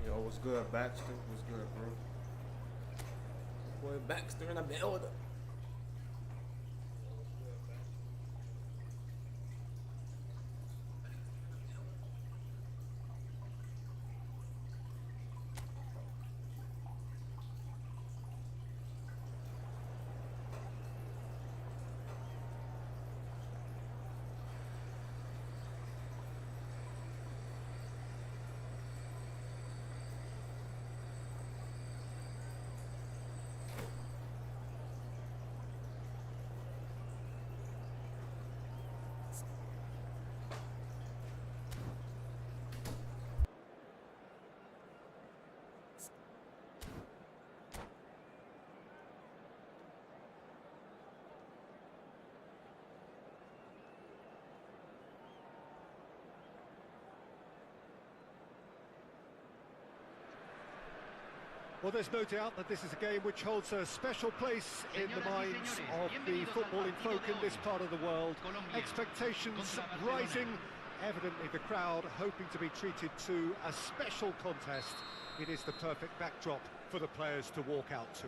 Yo, what's good, Baxter? What's good, bro? Boy, Baxter in the building. Well, there's no doubt that this is a game which holds a special place in the minds of the footballing folk in this part of the world. Expectations rising, evidently the crowd hoping to be treated to a special contest. It is the perfect backdrop for the players to walk out to.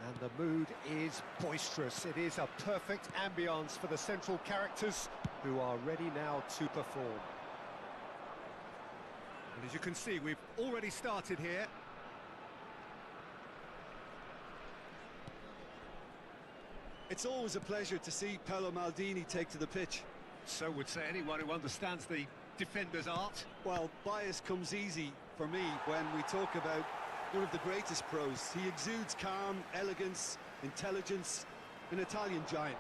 And the mood is boisterous. It is a perfect ambience for the central characters who are ready now to perform. And as you can see, we've already started here. It's always a pleasure to see Paolo Maldini take to the pitch. So would say anyone who understands the defender's art. Well, bias comes easy for me when we talk about one of the greatest pros. He exudes calm, elegance, intelligence, an Italian giant.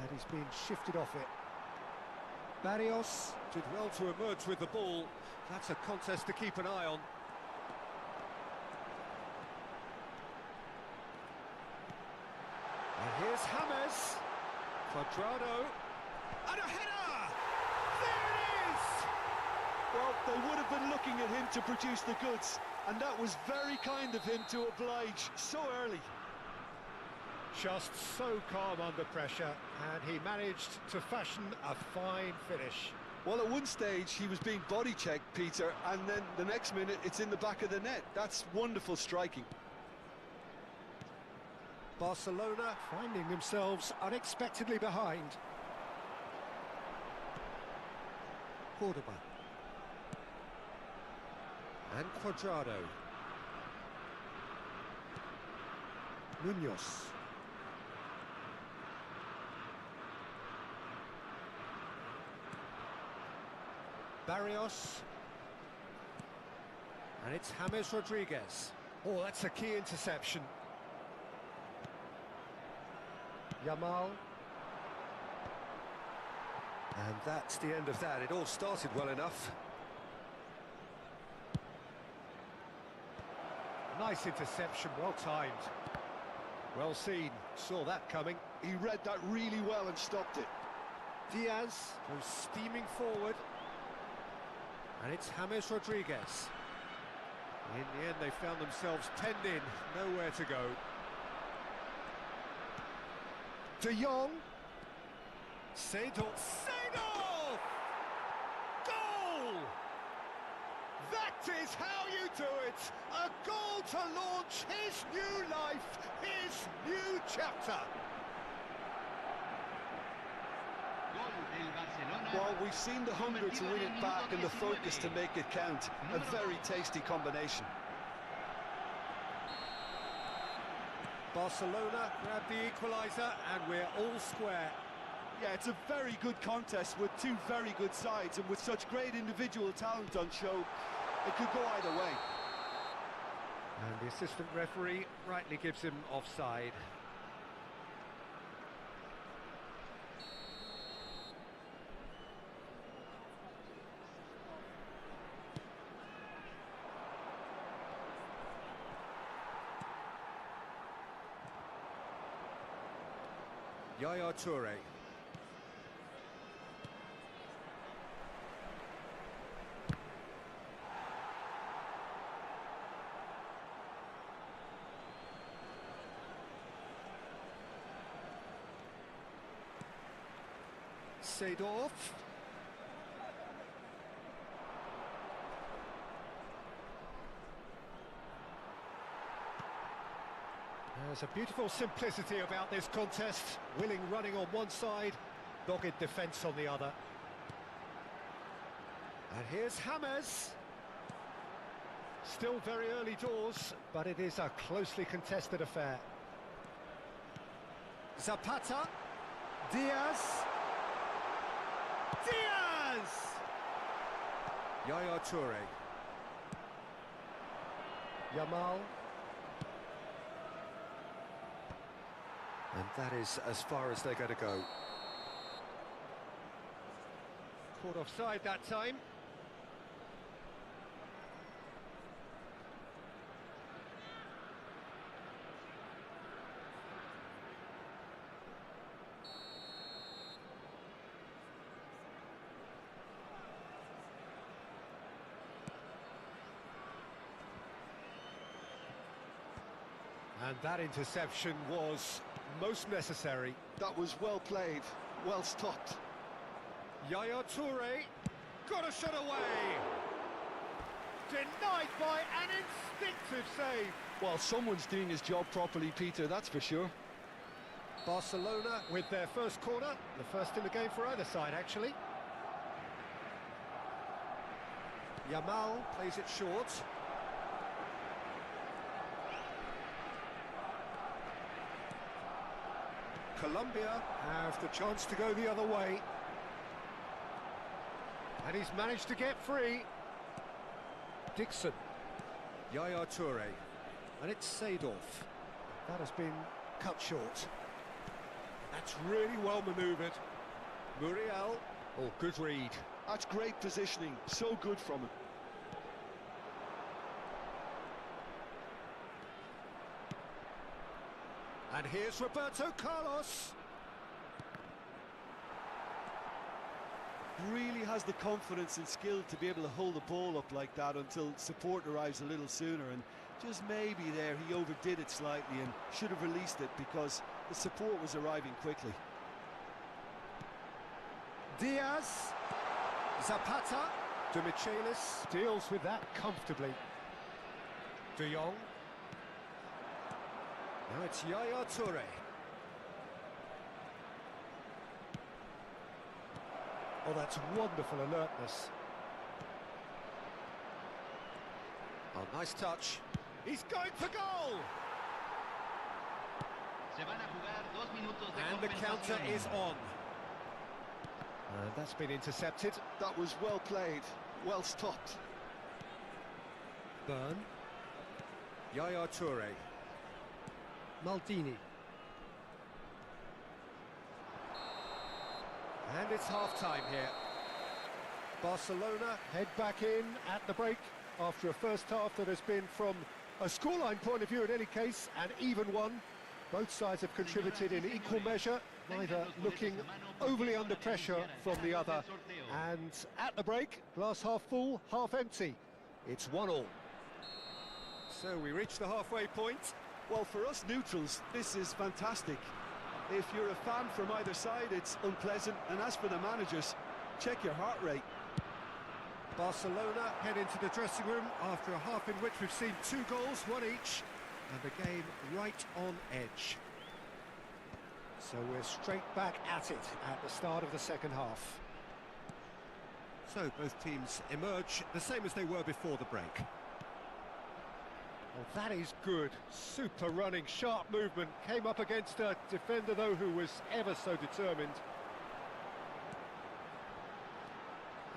And he's being shifted off it. Barrios did well to emerge with the ball. That's a contest to keep an eye on. And here's James. Cuadrado. And a header! There it is! Well, they would have been looking at him to produce the goods, and that was very kind of him to oblige so early. Just so calm under pressure, and he managed to fashion a fine finish. Well, at one stage he was being body checked, Peter, and then the next minute it's in the back of the net. That's wonderful striking. Barcelona finding themselves unexpectedly behind. Cordoba. And Cuadrado. Munoz. Barrios. And it's James Rodriguez. Oh, that's a key interception. Yamal. And that's the end of that. It all started well enough. Nice interception, well timed. Well seen, saw that coming. He read that really well and stopped it. Diaz goes steaming forward. And it's James Rodriguez. In the end, they found themselves penned in, nowhere to go. De Jong. Seedorf. Goal! That is how you do it! A goal to launch his new life, his new chapter. Well, we've seen the hunger to win it back and the focus to make it count. A very tasty combination. Barcelona grab the equaliser and we're all square. Yeah, it's a very good contest with two very good sides, and with such great individual talent on show, it could go either way. And the assistant referee rightly gives him offside. Yaya Toure. Seedorf. There's a beautiful simplicity about this contest. Willing running on one side, dogged defence on the other. And here's James. Still very early doors, but it is a closely contested affair. Zapata. Diaz. Yaya Toure. Yamal. And that is as far as they're going to go. Caught offside that time. And that interception was most necessary. That was well played, well stopped. Yaya Toure got a shot away. Denied by an instinctive save. Well, someone's doing his job properly, Peter, that's for sure. Barcelona with their first corner, the first in the game for either side, actually. Yamal plays it short. Colombia have the chance to go the other way. And he's managed to get free. Dixon. Yaya Toure. And it's Seedorf. That has been cut short. That's really well manoeuvred. Muriel. Oh, good read. That's great positioning, so good from him. And here's Roberto Carlos. Really has the confidence and skill to be able to hold the ball up like that until support arrives a little sooner, and just maybe there he overdid it slightly and should have released it because the support was arriving quickly. Diaz. Zapata. De Michelis deals with that comfortably. De Jong. Now it's Yaya Toure. Oh, that's wonderful alertness. Oh, nice touch. He's going for goal! And the counter is on. And that's been intercepted. That was well played, well stopped. Byrne. Yaya Toure. Maldini. And it's half-time here. Barcelona head back in at the break after a first half that has been, from a scoreline point of view in any case, an even one. Both sides have contributed in equal measure, neither looking overly under pressure from the other. And at the break, glass half full, half empty. It's 1-1. So we reach the halfway point. Well, for us neutrals, this is fantastic. If you're a fan from either side, it's unpleasant. And as for the managers, check your heart rate. Barcelona head into the dressing room after a half in which we've seen 2 goals, 1 each, and the game right on edge. So we're straight back at it at the start of the second half. So both teams emerge the same as they were before the break. Oh, that is good. Super running, sharp movement. Came up against a defender, though, who was ever so determined.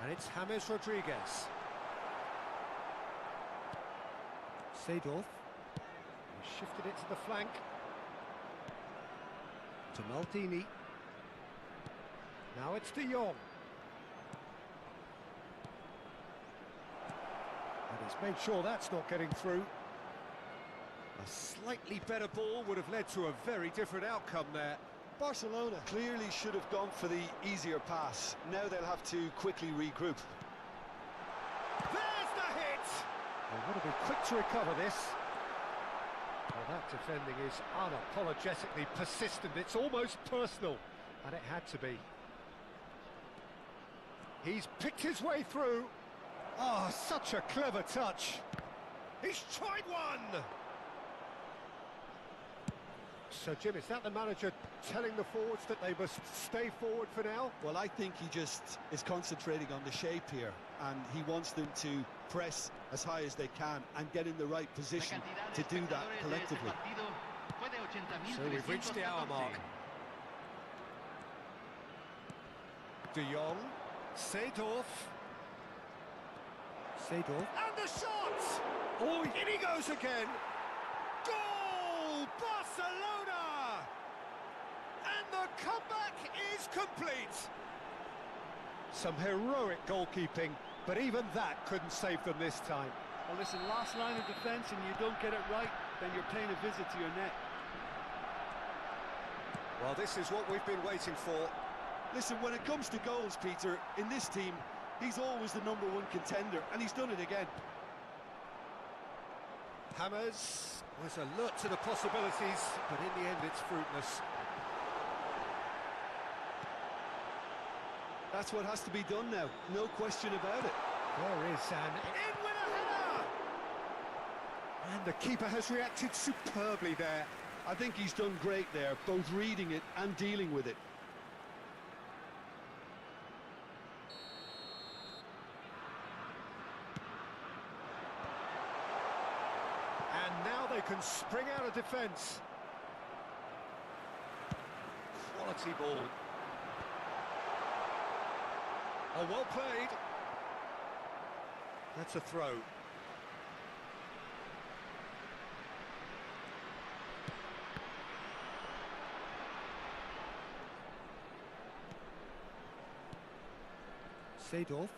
And it's James Rodriguez. Seedorf. He shifted it to the flank. To Maldini. Now it's De Jong. And he's made sure that's not getting through. A slightly better ball would have led to a very different outcome there. Barcelona clearly should have gone for the easier pass. Now they'll have to quickly regroup. There's the hit! They would have been quick to recover this. Well, that defending is unapologetically persistent. It's almost personal, and it had to be. He's picked his way through. Oh, such a clever touch. He's tried one! So, Jim, is that the manager telling the forwards that they must stay forward for now? Well, I think he just is concentrating on the shape here, and he wants them to press as high as they can and get in the right position to do that collectively. So we've reached the hour mark. De Jong, Seedorf. Seedorf. And the shot! Oh, in he goes again! Goal! Barcelona! And the comeback is complete! Some heroic goalkeeping, but even that couldn't save them this time. Well, listen, last line of defence and you don't get it right, then you're paying a visit to your net. Well, this is what we've been waiting for. Listen, when it comes to goals, Peter, in this team, he's always the #1 contender, and he's done it again. Hammers was alert to the possibilities, but in the end it's fruitless. That's what has to be done now, no question about it. There is an in with a header! And the keeper has reacted superbly there. I think he's done great there, both reading it and dealing with it. And now they can spring out of defence. Quality ball. Oh, well played. That's a throw. Seedorf.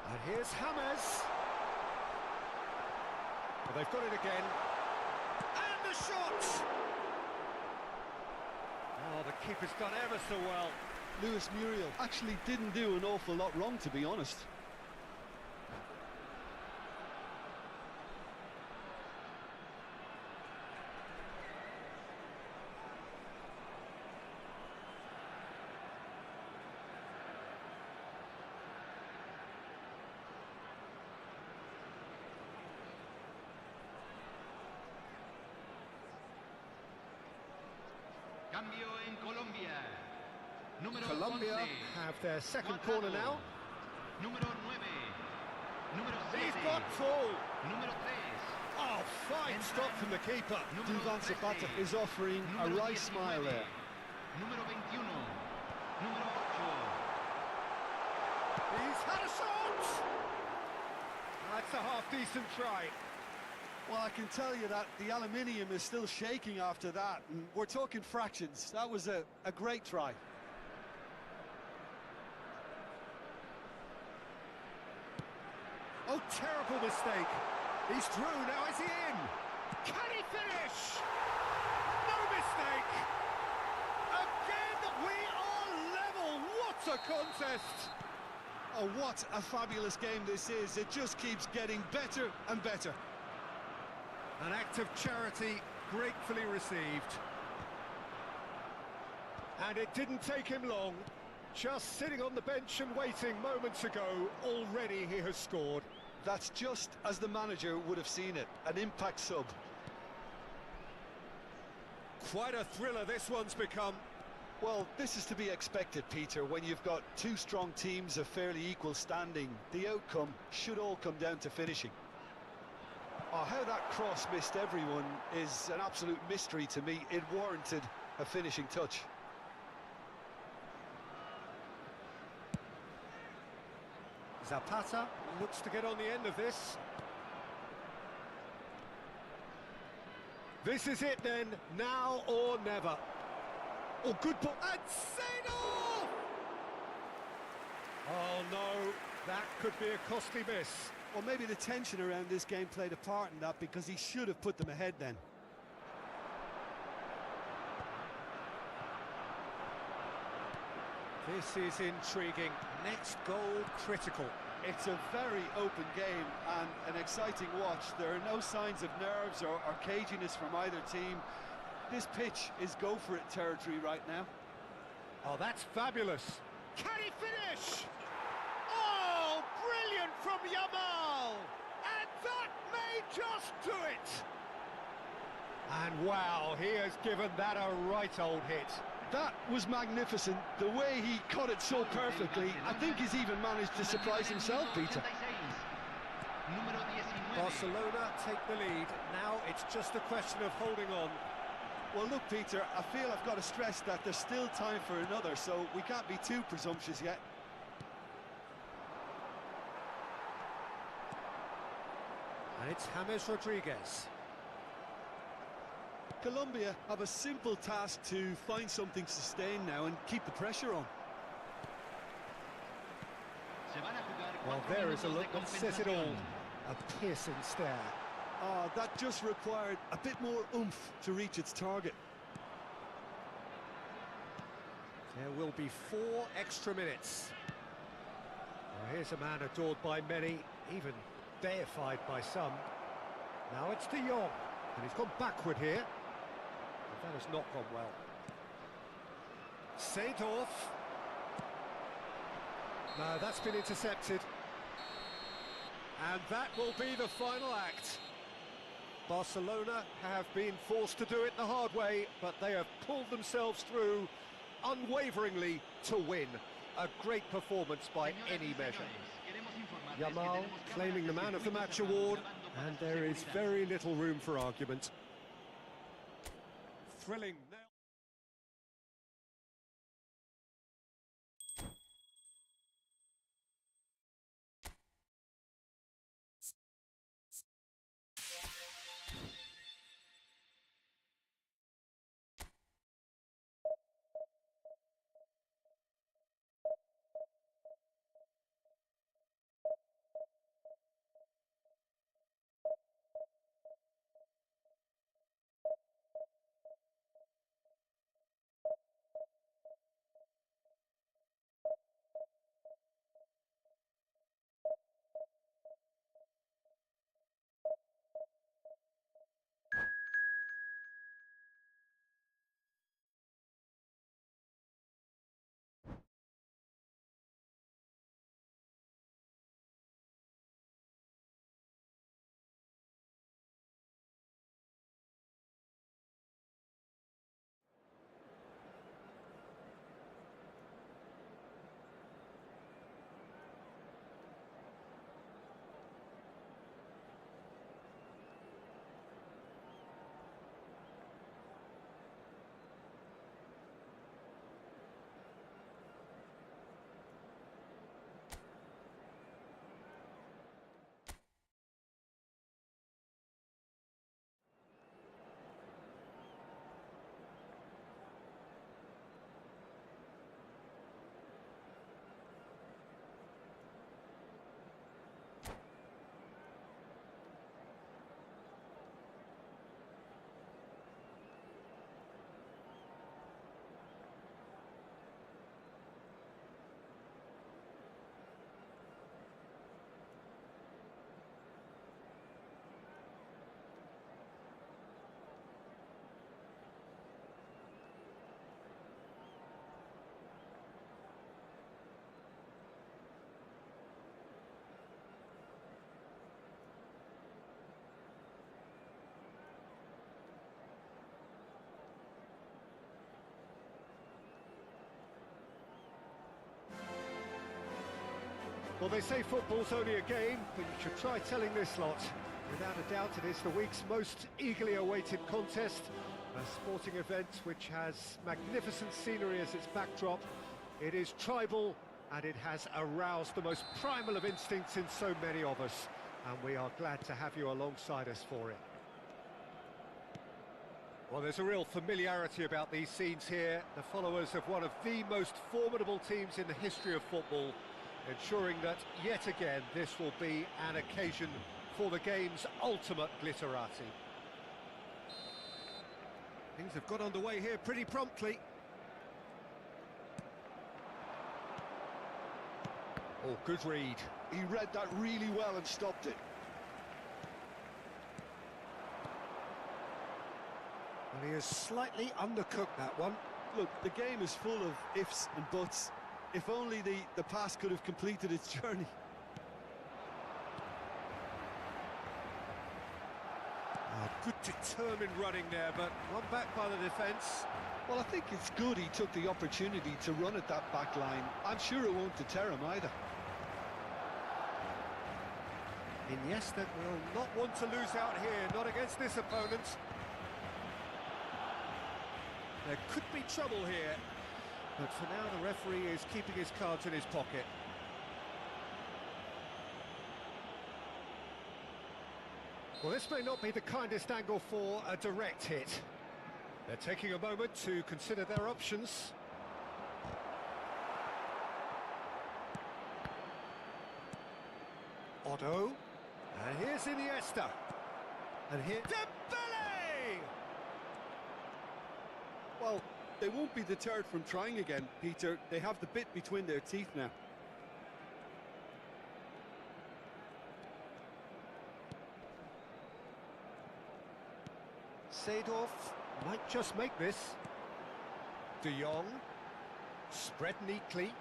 And here's Hammers. Well, they've got it again. And the shot! Oh, the keeper's done ever so well. Luis Muriel actually didn't do an awful lot wrong, to be honest. Colombia have their second corner now. He's got full. Oh, fine stop from the keeper. Duvan Zapata is offering a wry smile there. He's had a shot! That's a half-decent try. Well, I can tell you that the aluminium is still shaking after that, and we're talking fractions. That was a great try. Oh, terrible mistake. He's through, now is he in? Can he finish? No mistake! Again, we are level! What a contest! Oh, what a fabulous game this is. It just keeps getting better and better. An act of charity gratefully received. And it didn't take him long. Just sitting on the bench and waiting moments ago, already he has scored. That's just as the manager would have seen it, an impact sub. Quite a thriller this one's become. Well, this is to be expected, Peter, when you've got two strong teams of fairly equal standing. The outcome should all come down to finishing. Oh, how that cross missed everyone is an absolute mystery to me. It warranted a finishing touch. Zapata looks to get on the end of this. This is it then, now or never. Oh, good ball. And Seedorf! Oh no, that could be a costly miss. Well, maybe the tension around this game played a part in that, because he should have put them ahead then. This is intriguing. Next goal critical. It's a very open game and an exciting watch. There are no signs of nerves or caginess from either team. This pitch is go-for-it territory right now. Oh, that's fabulous. Can he finish? Oh, brilliant from Yamal! And that may just do it! And wow, he has given that a right old hit. That was magnificent. The way he cut it so perfectly, I think he's even managed to surprise himself, Peter. Barcelona take the lead. Now it's just a question of holding on. Well, look, Peter, I feel I've got to stress that there's still time for another, so we can't be too presumptuous yet. And it's James Rodriguez. Colombia have a simple task to find something sustained now and keep the pressure on. Well, there is a look that says it all. A piercing stare. Oh, that just required a bit more oomph to reach its target. There will be 4 extra minutes. Well, here's a man adored by many, even deified by some. Now it's De Jong, and he's gone backward here. But that has not gone well. Seedorf. No, that's been intercepted. And that will be the final act. Barcelona have been forced to do it the hard way, but they have pulled themselves through unwaveringly to win. A great performance by any measure. Yamal claiming the Man of the Match award, and there is very little room for argument. Thrilling. Well, they say football's only a game, but you should try telling this lot. Without a doubt, it is the week's most eagerly awaited contest, a sporting event which has magnificent scenery as its backdrop. It is tribal, and it has aroused the most primal of instincts in so many of us, and we are glad to have you alongside us for it. Well, there's a real familiarity about these scenes here, the followers of one of the most formidable teams in the history of football, ensuring that, yet again, this will be an occasion for the game's ultimate glitterati. Things have got underway here pretty promptly. Oh, good read. He read that really well and stopped it. And he has slightly undercooked that one. Look, the game is full of ifs and buts. If only the pass could have completed its journey. Good determined running there, but run back by the defence. Well, I think it's good he took the opportunity to run at that back line. I'm sure it won't deter him either. Iniesta will not want to lose out here, not against this opponent. There could be trouble here, but for now the referee is keeping his cards in his pocket. Well, this may not be the kindest angle for a direct hit. They're taking a moment to consider their options. Otto. And here's Iniesta. And here... pele! Well, they won't be deterred from trying again, Peter. They have the bit between their teeth now. Seedorf might just make this. De Jong. Spread neatly.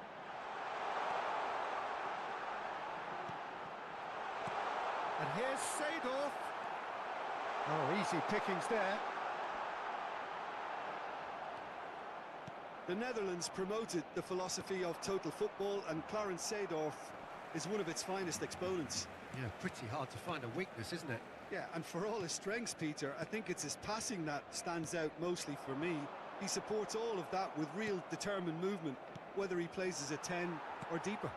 And here's Seedorf. Oh, easy pickings there. The Netherlands promoted the philosophy of total football, and Clarence Seedorf is one of its finest exponents. Yeah, pretty hard to find a weakness, isn't it? Yeah, and for all his strengths, Peter, I think it's his passing that stands out mostly for me. He supports all of that with real determined movement, whether he plays as a 10 or deeper.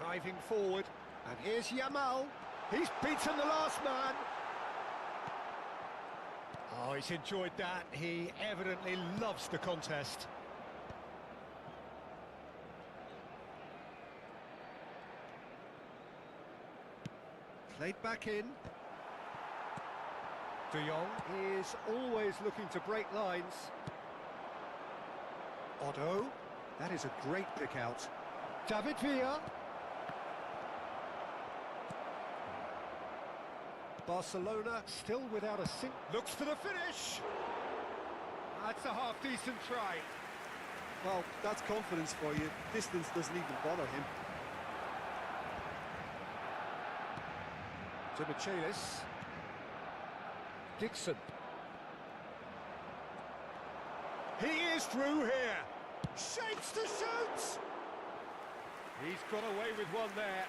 Driving forward, and here's Yamal. He's beaten the last man. Oh, he's enjoyed that. He evidently loves the contest. Played back in. De Jong is always looking to break lines. Otto, that is a great pick out. David Villa. Barcelona still without a sink. Looks for the finish. That's a half-decent try. Well, that's confidence for you. Distance doesn't even bother him. To Michelis. Dixon. He is through here. Shapes to shoot. He's got away with one there.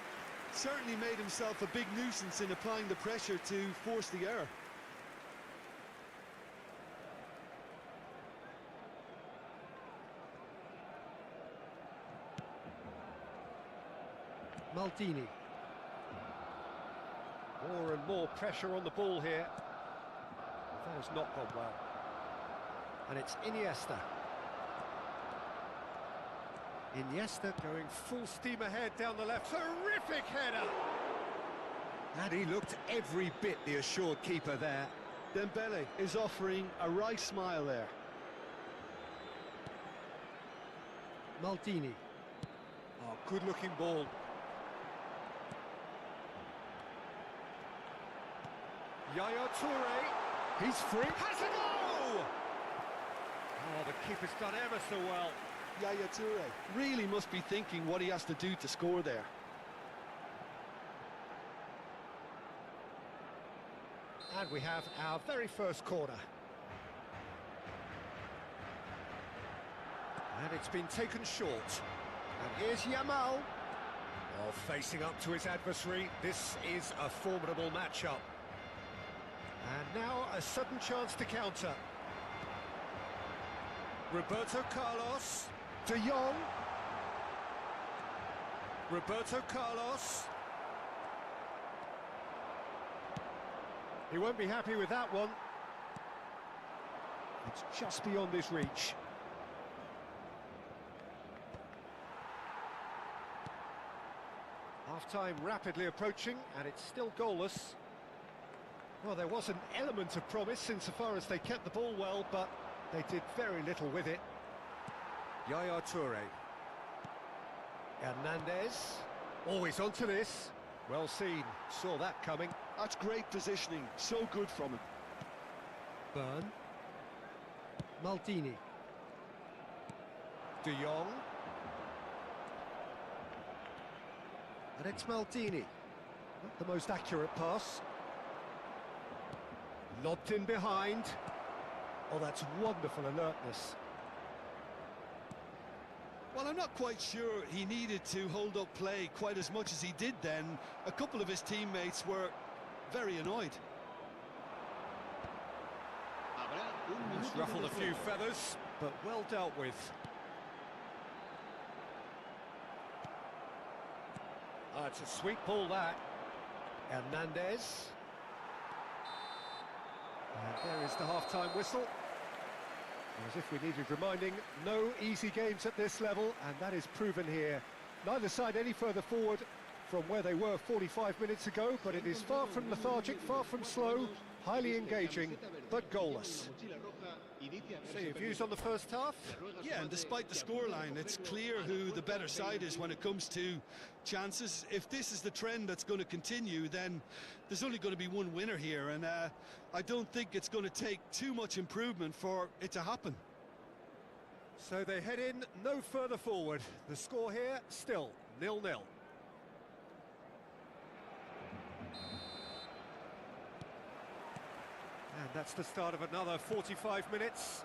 Certainly made himself a big nuisance in applying the pressure to force the error. Maldini. More and more pressure on the ball here. That has not gone well. And it's Iniesta. Iniesta going full steam ahead down the left. Terrific header! And he looked every bit the assured keeper there. Dembele is offering a wry smile there. Maldini. Oh, good-looking ball. Yaya Toure. He's free. Has a go! Oh, the keeper's done ever so well. Yaya Toure really must be thinking what he has to do to score there. And we have our very first corner. And it's been taken short. And here's Yamal. Oh, facing up to his adversary. This is a formidable matchup. And now a sudden chance to counter. Roberto Carlos. De Jong. Roberto Carlos. He won't be happy with that one. It's just beyond his reach. Half-time rapidly approaching, and it's still goalless. Well, there was an element of promise insofar as they kept the ball well, but they did very little with it. Yaya Toure. Hernandez. Always onto this. Well seen. Saw that coming. That's great positioning. So good from him. Byrne. Maldini. De Jong. And it's Maldini. Not the most accurate pass. Lobbed in behind. Oh, that's wonderful alertness. Well, I'm not quite sure he needed to hold up play quite as much as he did then. A couple of his teammates were very annoyed. Just ruffled a few feathers, but well dealt with. It's a sweet ball, that. Hernandez. And there is the half-time whistle. As if we needed reminding, no easy games at this level, and that is proven here. Neither side any further forward from where they were 45 minutes ago, but it is far from lethargic, far from slow, highly engaging, but goalless. So your views on the first half? Yeah, and despite the scoreline, it's clear who the better side is when it comes to chances. If this is the trend that's going to continue, then there's only going to be one winner here, and I don't think it's going to take too much improvement for it to happen. So they head in no further forward. The score here, still 0-0. And that's the start of another 45 minutes.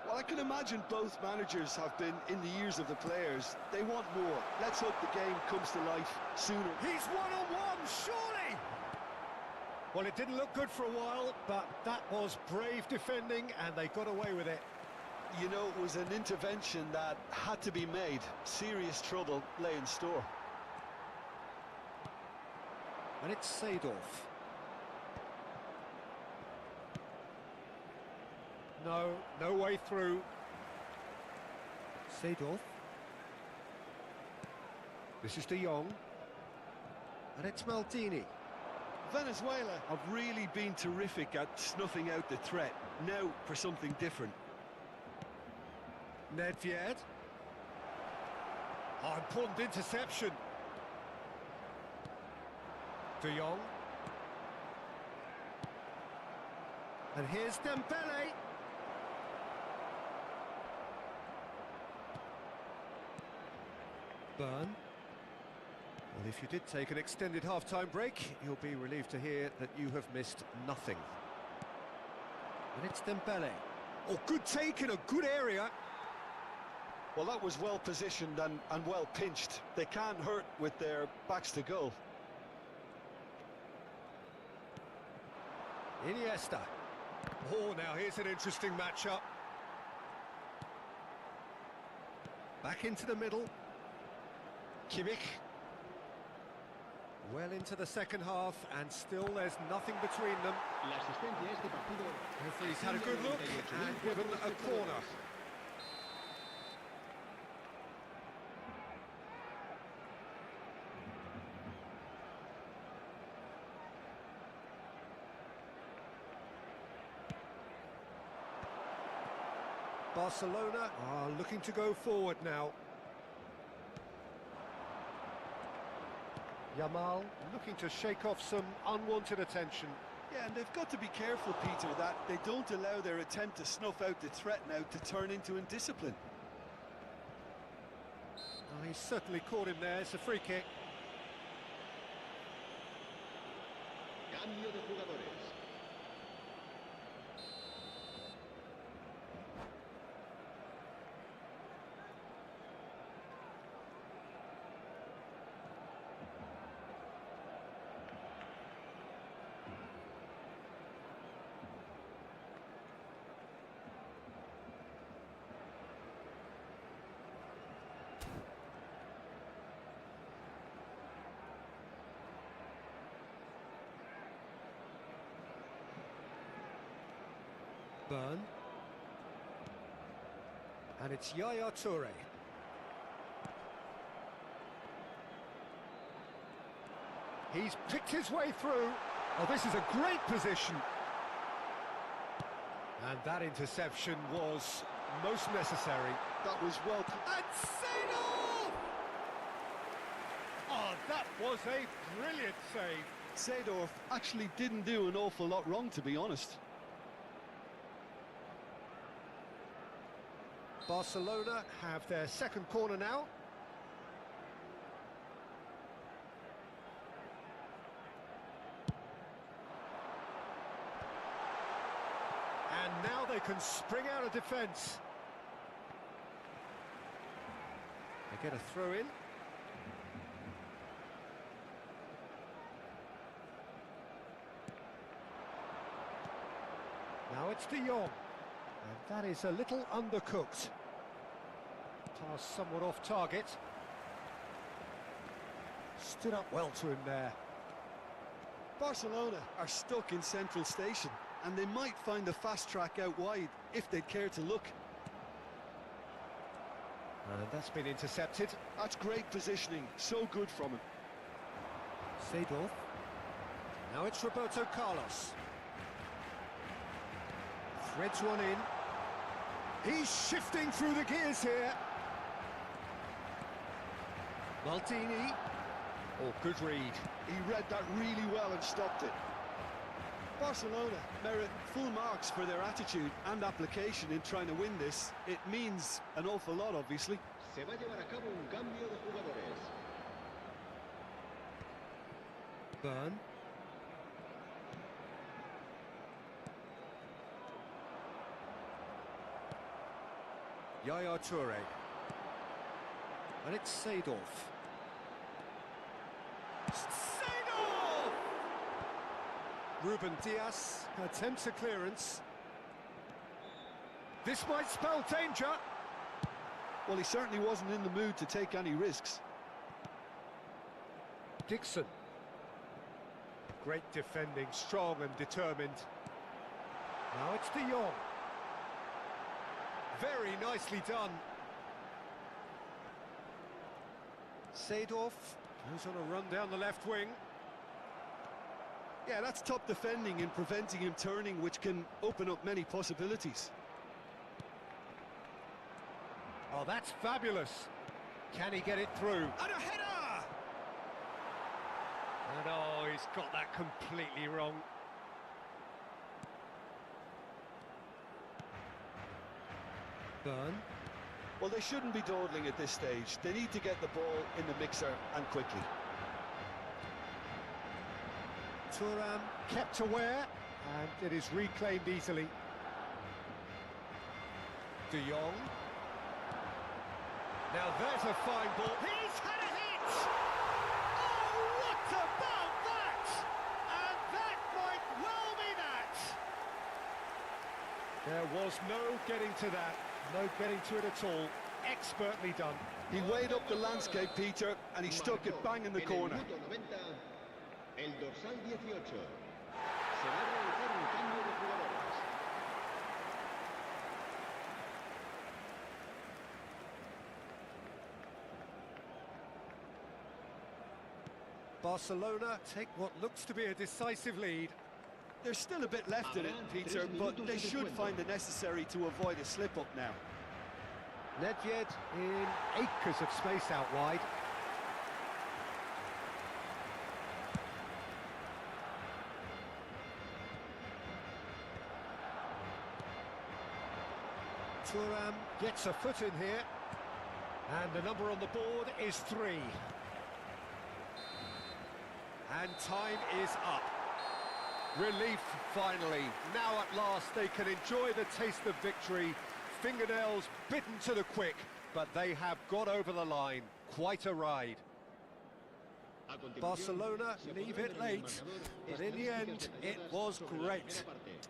Well, I can imagine both managers have been in the ears of the players. They want more. Let's hope the game comes to life sooner. He's one-on-one, surely! Well, it didn't look good for a while, but that was brave defending, and they got away with it. You know, it was an intervention that had to be made. Serious trouble lay in store. And it's Seedorf. No way through. Seedorf. This is De Jong. And it's Maldini. Venezuela have really been terrific at snuffing out the threat. Now for something different. Nedved. Oh, important interception. De Jong. And here's Dembele. Burn. Well, if you did take an extended half-time break, you'll be relieved to hear that you have missed nothing. And it's Dembele. Oh, good take in a good area. Well, that was well positioned and well pinched. They can't hurt with their backs to goal. Iniesta. Oh, now here's an interesting matchup. Back into the middle. Kimmich. Well into the second half, and still there's nothing between them. Referee's had a good look and given a corner. Barcelona are looking to go forward now. Yamal looking to shake off some unwanted attention. Yeah, and they've got to be careful, Peter, that they don't allow their attempt to snuff out the threat now to turn into indiscipline. Oh, he's certainly caught him there. It's a free kick. Cambio de jugadores. Burn. And it's Yaya Toure. He's picked his way through. Oh, this is a great position. And that interception was most necessary. That was well... And Seedorf! Oh, that was a brilliant save. Seedorf actually didn't do an awful lot wrong, to be honest. Barcelona have their second corner now. now they can spring out of defence. They get a throw in. Now it's De Jong. And that is a little undercooked. Pass somewhat off target. Stood up well to him there. Barcelona are stuck in central station, and they might find a fast track out wide if they'd care to look. And that's been intercepted. That's great positioning, so good from him. Seedorf. Now it's Roberto Carlos. Threads one in. He's shifting through the gears here. Maldini. Oh, good read. He read that really well and stopped it. Barcelona merit full marks for their attitude and application in trying to win this. It means an awful lot, obviously. Se va a llevar a cabo un cambio de jugadores. Burn. Yaya Toure. And it's Seedorf. Seedorf! Ruben Dias attempts a clearance. This might spell danger. Well, he certainly wasn't in the mood to take any risks. Dixon. Great defending, strong and determined. Now it's De Jong. Very nicely done. Seedorf goes on a run down the left wing. Yeah, that's top defending and preventing him turning, which can open up many possibilities. Oh, that's fabulous. Can he get it through? And a header! And oh, he's got that completely wrong. Burn. Well, they shouldn't be dawdling at this stage. They need to get the ball in the mixer and quickly. Thuram kept aware, and it is reclaimed easily. De Jong. Now there's a fine ball. He's had a hit! Oh, what about that? And that might well be that. There was no getting to that. No getting to it at all. Expertly done. He weighed up the landscape, Peter, and he stuck it bang in the corner. El dorsal 18. Se va a realizar un cambio de jugadores. Barcelona take what looks to be a decisive lead. There's still a bit left in it, Peter, but they should find the necessary to avoid a slip-up now. Nedved in acres of space out wide. Thuram gets a foot in here. And the number on the board is 3. And time is up. Relief, finally. Now at last they can enjoy the taste of victory. Fingernails bitten to the quick, but they have got over the line. Quite a ride. Barcelona leave it late, but in the end, it was great.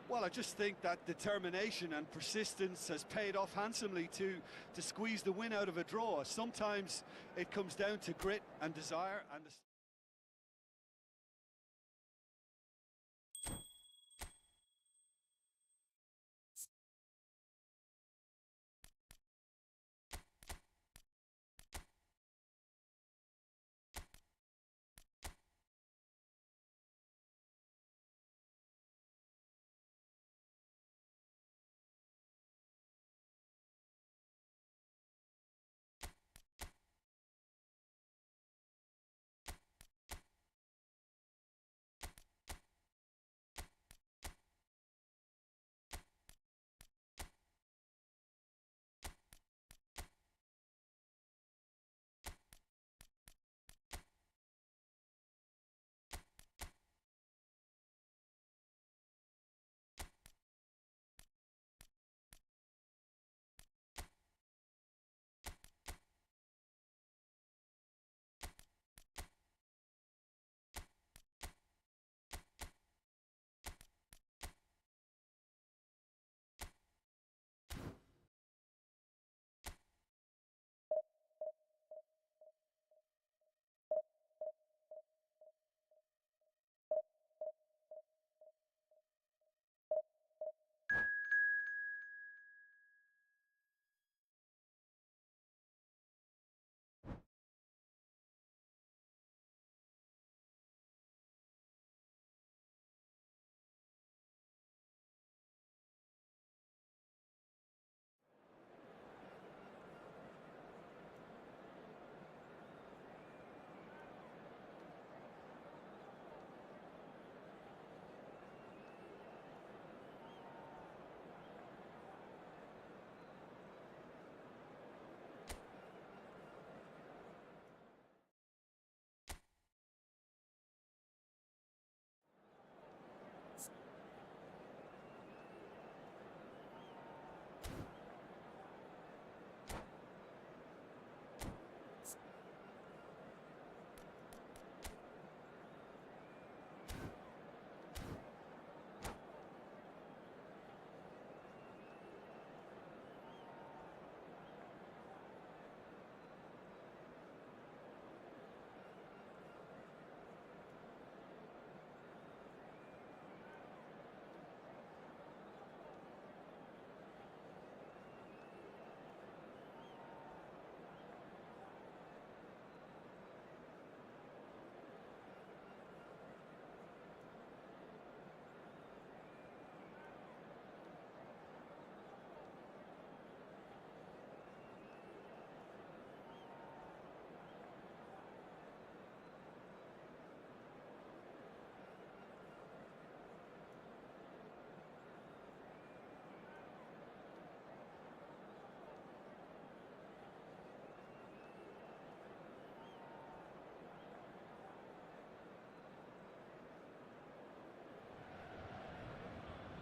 Well, I just think that determination and persistence has paid off handsomely to squeeze the win out of a draw. Sometimes it comes down to grit and desire and the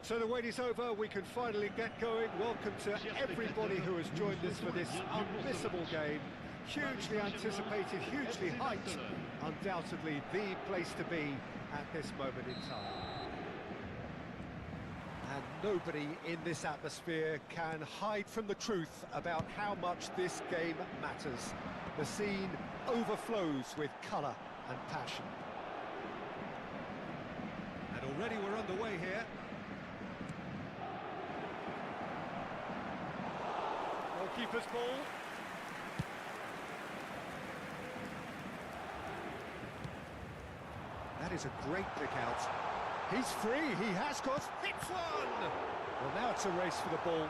So the wait is over, we can finally get going. Welcome to everybody who has joined us for this unmissable game. Hugely anticipated, hugely hyped. Undoubtedly the place to be at this moment in time. And nobody in this atmosphere can hide from the truth about how much this game matters. The scene overflows with colour and passion. And already we're underway here. Goalkeeper's ball. That is a great pick out. He's free, he has got hits one! Well, now it's a race for the ball.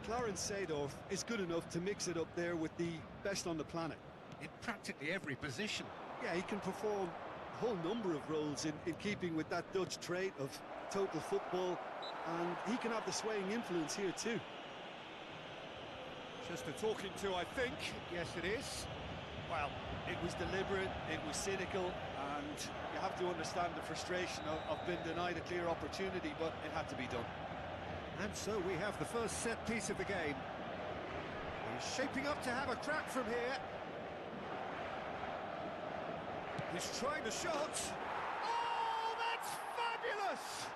Clarence Seedorf is good enough to mix it up there with the best on the planet. In practically every position. Yeah, he can perform a whole number of roles in keeping with that Dutch trait of total football, and he can have the swaying influence here too. Just a talking to, I think. Yes, it is. Well, it was deliberate, it was cynical, and you have to understand the frustration of being denied a clear opportunity, but it had to be done. And so we have the first set piece of the game. He's shaping up to have a crack from here. He's trying the shot. Oh, that's fabulous!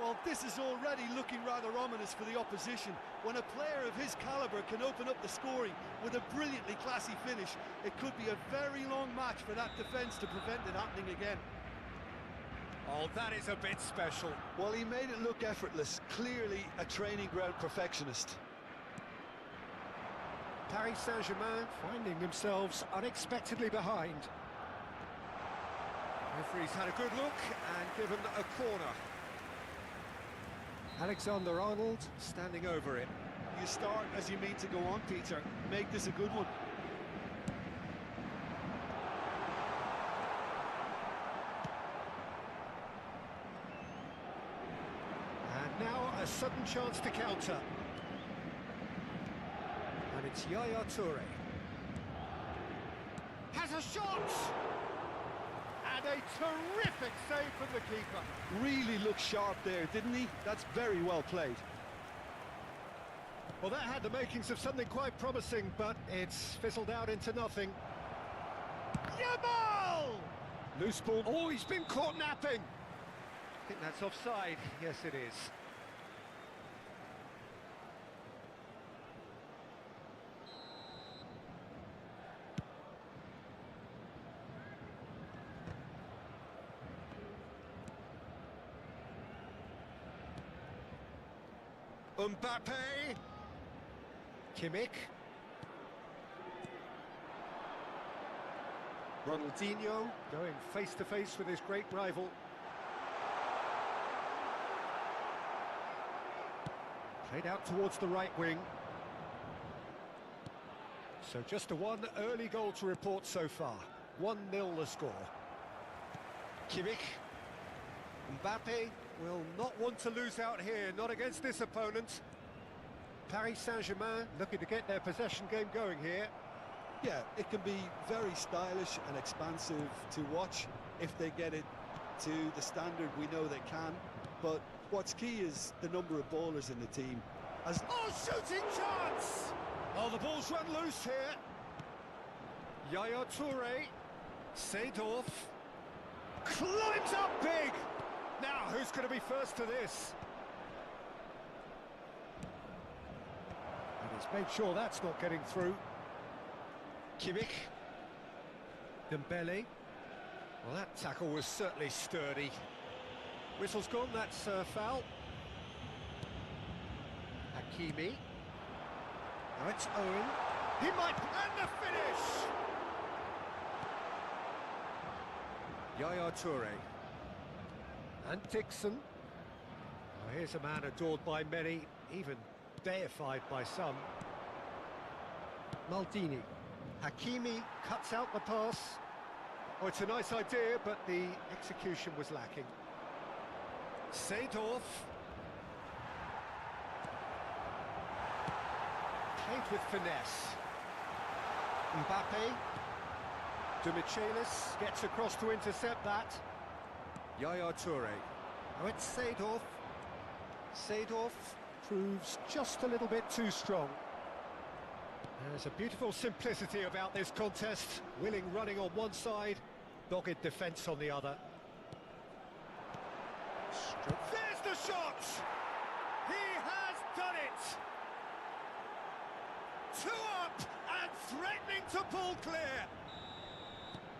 Well, this is already looking rather ominous for the opposition. When a player of his calibre can open up the scoring with a brilliantly classy finish, it could be a very long match for that defence to prevent it happening again. Oh, that is a bit special. Well, he made it look effortless. Clearly a training ground perfectionist. Paris Saint-Germain finding themselves unexpectedly behind. Referee's had a good look and given a corner. Alexander-Arnold standing over it. You start as you mean to go on, Peter. Make this a good one. And now a sudden chance to counter. And it's Yaya Toure. Has a shot! And a terrific save from the keeper. Really looked sharp there, didn't he? That's very well played. Well, that had the makings of something quite promising, but it's fizzled out into nothing. Yamal! Loose ball. Oh, he's been caught napping. I think that's offside. Yes, it is. Mbappe. Kimmich. Ronaldinho going face to face with his great rival. Played out towards the right wing. So just a one early goal to report so far. 1-0 the score. Kimmich. Mbappe will not want to lose out here, not against this opponent. Paris Saint-Germain looking to get their possession game going here. Yeah, it can be very stylish and expansive to watch if they get it to the standard we know they can. But what's key is the number of ballers in the team. Oh, shooting chance! Oh, the ball's run loose here. Yaya Toure. Seedorf. Climbs up big! Now, who's going to be first to this? And he's made sure that's not getting through. Kimmich. Dembele. Well, that tackle was certainly sturdy. Whistle's gone, that's foul. Hakimi. Now it's Owen. He might... And the finish! Yaya Toure. And Dixon. Well, here's a man adored by many, even deified by some. Maldini. Hakimi cuts out the pass. Oh, it's a nice idea, but the execution was lacking. Seedorf. Played with finesse. Mbappe. Demichelis gets across to intercept that. Yaya Toure. Oh, it's Seedorf. Seedorf proves just a little bit too strong. There's a beautiful simplicity about this contest. Willing running on one side, dogged defence on the other. There's the shot! He has done it! 2 up and threatening to pull clear.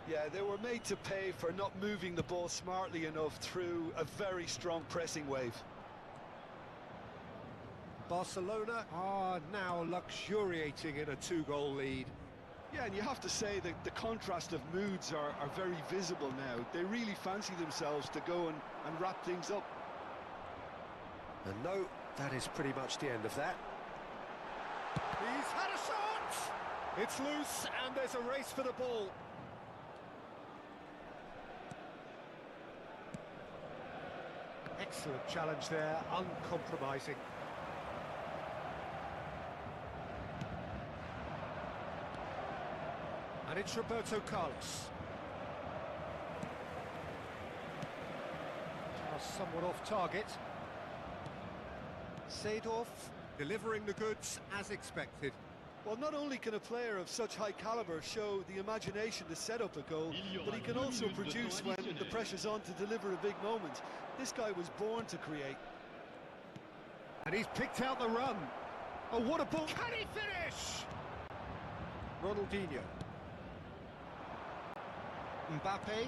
Yeah, they were made to pay for not moving the ball smartly enough through a very strong pressing wave. Barcelona are now luxuriating in a 2-goal lead. Yeah, and you have to say that the contrast of moods are very visible now. They really fancy themselves to go and wrap things up. And no, that is pretty much the end of that. He's had a shot! It's loose and there's a race for the ball. Excellent challenge there, uncompromising. And it's Roberto Carlos. Somewhat off target. Seedorf delivering the goods as expected. Well, not only can a player of such high calibre show the imagination to set up a goal, but he can also produce when the pressure's on to deliver a big moment. This guy was born to create. And he's picked out the run. Oh, what a ball! Can he finish? Ronaldinho. Mbappe.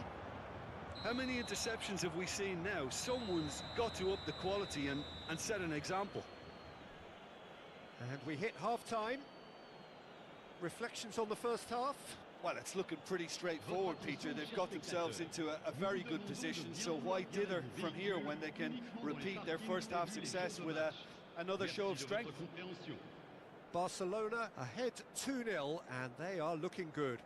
How many interceptions have we seen now? Someone's got to up the quality and set an example. And we hit half-time. Reflections on the first half? Well, it's looking pretty straightforward, Peter. They've got themselves into a very good position, so why dither from here when they can repeat their first half success with another show of strength? Barcelona ahead 2-0 and they are looking good.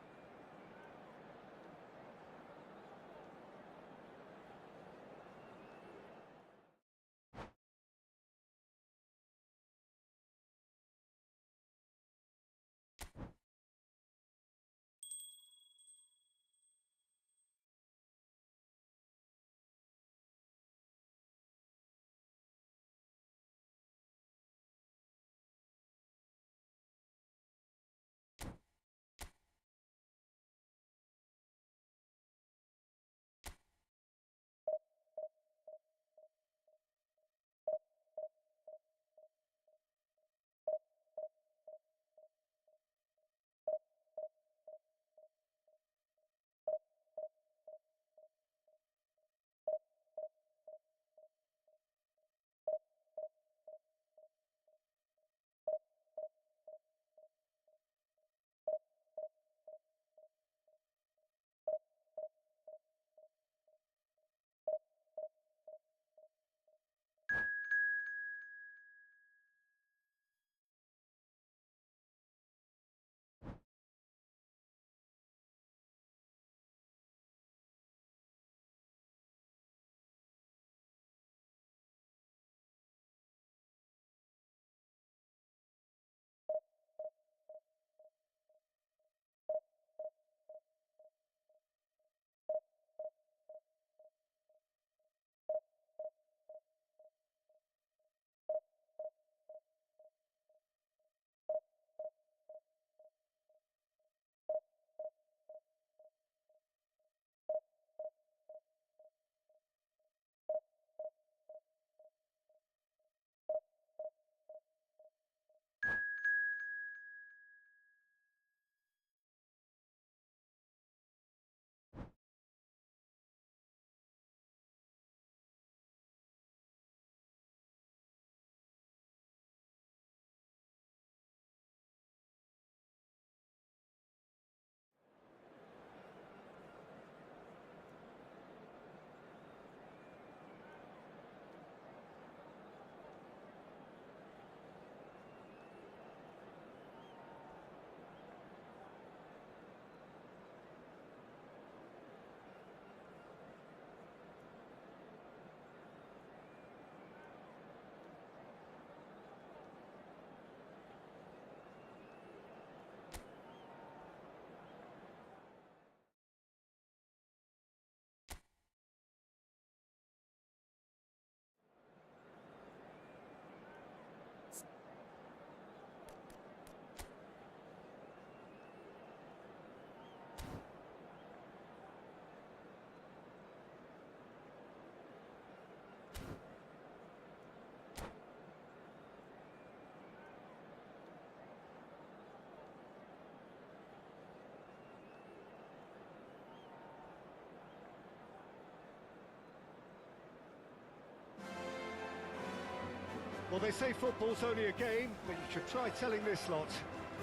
Well, they say football's only a game, but you should try telling this lot.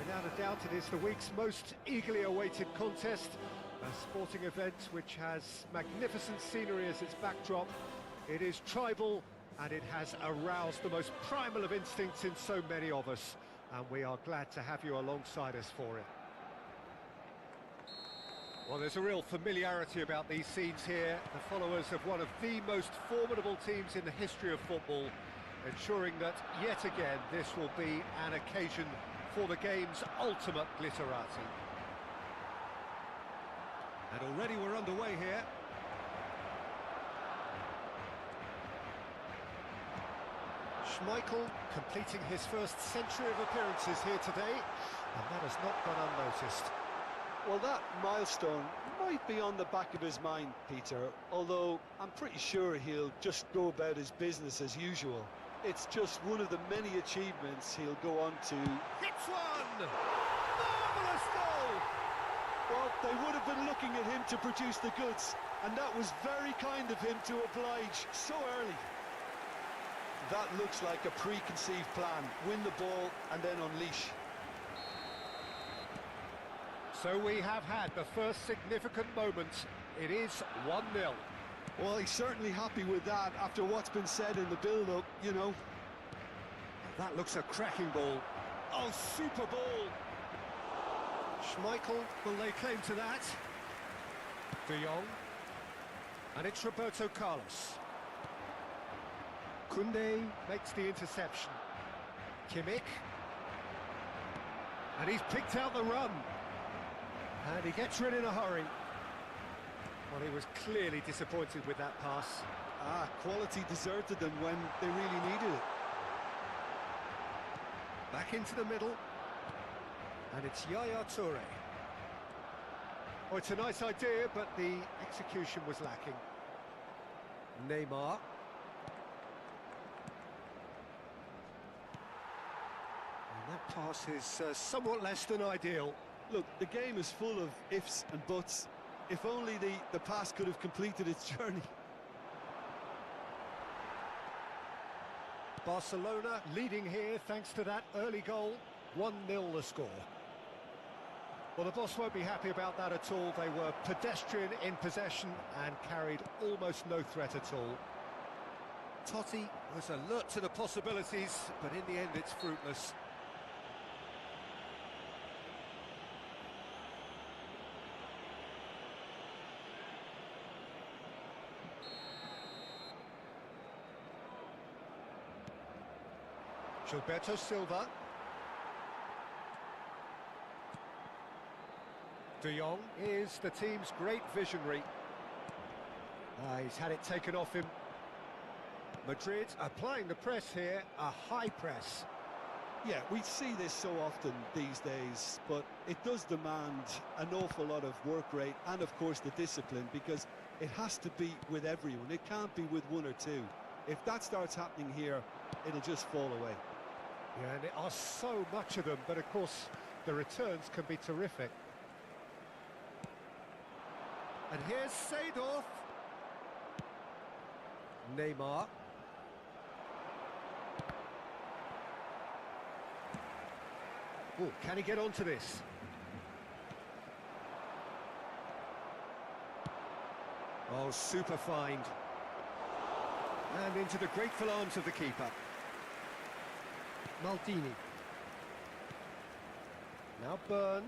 Without a doubt, it is the week's most eagerly awaited contest, a sporting event which has magnificent scenery as its backdrop. It is tribal, and it has aroused the most primal of instincts in so many of us, and we are glad to have you alongside us for it. Well, there's a real familiarity about these scenes here, the followers of one of the most formidable teams in the history of football, ensuring that, yet again, this will be an occasion for the game's ultimate glitterati. And already we're underway here. Schmeichel completing his first century of appearances here today, and that has not gone unnoticed. Well, that milestone might be on the back of his mind, Peter, although I'm pretty sure he'll just go about his business as usual. It's just one of the many achievements he'll go on to. Hits one! Marvellous goal! Well, they would have been looking at him to produce the goods, and that was very kind of him to oblige so early. That looks like a preconceived plan. Win the ball and then unleash. So we have had the first significant moment. It is 1-0. Well, he's certainly happy with that after what's been said in the build-up, you know. That looks a cracking ball. Oh, super ball! Schmeichel will lay claim to that. De Jong. And it's Roberto Carlos. Koundé makes the interception. Kimmich. And he's picked out the run. And he gets rid in a hurry. Well, he was clearly disappointed with that pass. Quality deserted them when they really needed it. Back into the middle. And it's Yaya Toure. Oh, it's a nice idea, but the execution was lacking. Neymar. And that pass is somewhat less than ideal. Look, the game is full of ifs and buts. If only the pass could have completed its journey. Barcelona leading here thanks to that early goal. 1-0 the score. Well, the boss won't be happy about that at all. They were pedestrian in possession and carried almost no threat at all. Totti was alert to the possibilities, but in the end it's fruitless. Gilberto Silva. De Jong is the team's great visionary. He's had it taken off him. Madrid applying the press here, a high press. Yeah, we see this so often these days, but it does demand an awful lot of work rate and, of course, the discipline, because it has to be with everyone. It can't be with one or two. If that starts happening here, it'll just fall away. Yeah, and there are so much of them, but of course the returns can be terrific. And here's Seedorf. Neymar. Oh, can he get onto this? Oh, super find. And into the grateful arms of the keeper. Maldini. Now Byrne.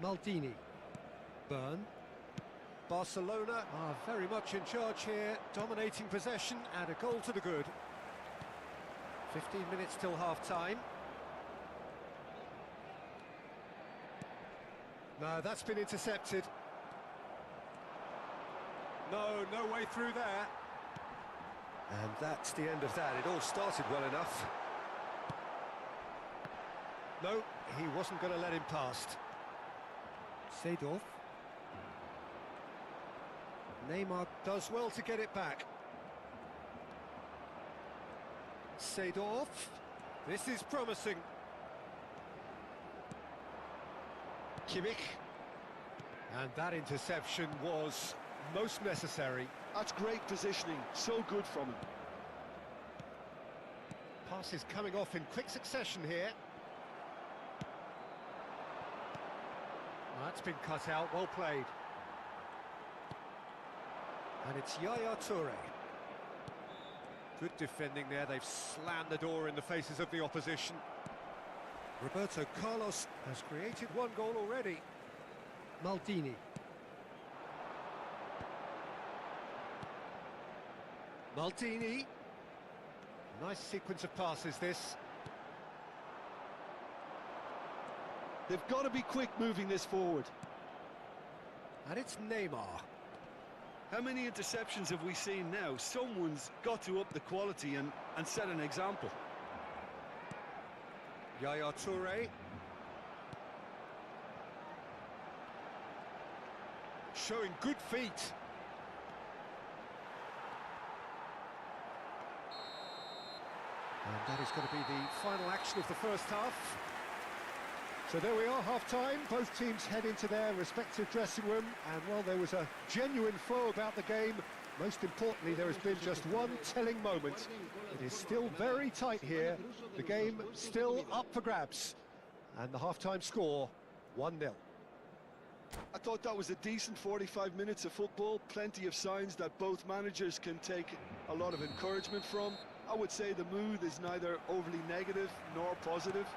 Maldini. Byrne. Barcelona are very much in charge here, dominating possession and a goal to the good. 15 minutes till half-time. No, that's been intercepted. No way through there. And that's the end of that. It all started well enough. No, he wasn't going to let him past. Seedorf. Neymar does well to get it back. Seedorf. This is promising. Kimmich. And that interception was most necessary. That's great positioning, so good from him. Passes coming off in quick succession here. That's been cut out, well played. And it's Yaya Toure. Good defending there, they've slammed the door in the faces of the opposition. Roberto Carlos has created one goal already. Maldini. Maldini. Nice sequence of passes, this. They've got to be quick moving this forward. And it's Neymar. How many interceptions have we seen now? Someone's got to up the quality and set an example. Yaya Toure. Showing good feet. And that is going to be the final action of the first half. So there we are, half-time. Both teams head into their respective dressing room. And while there was a genuine flow about the game, most importantly, there has been just one telling moment. It is still very tight here. The game still up for grabs. And the half-time score, 1-0. I thought that was a decent 45 minutes of football. Plenty of signs that both managers can take a lot of encouragement from. I would say the mood is neither overly negative nor positive.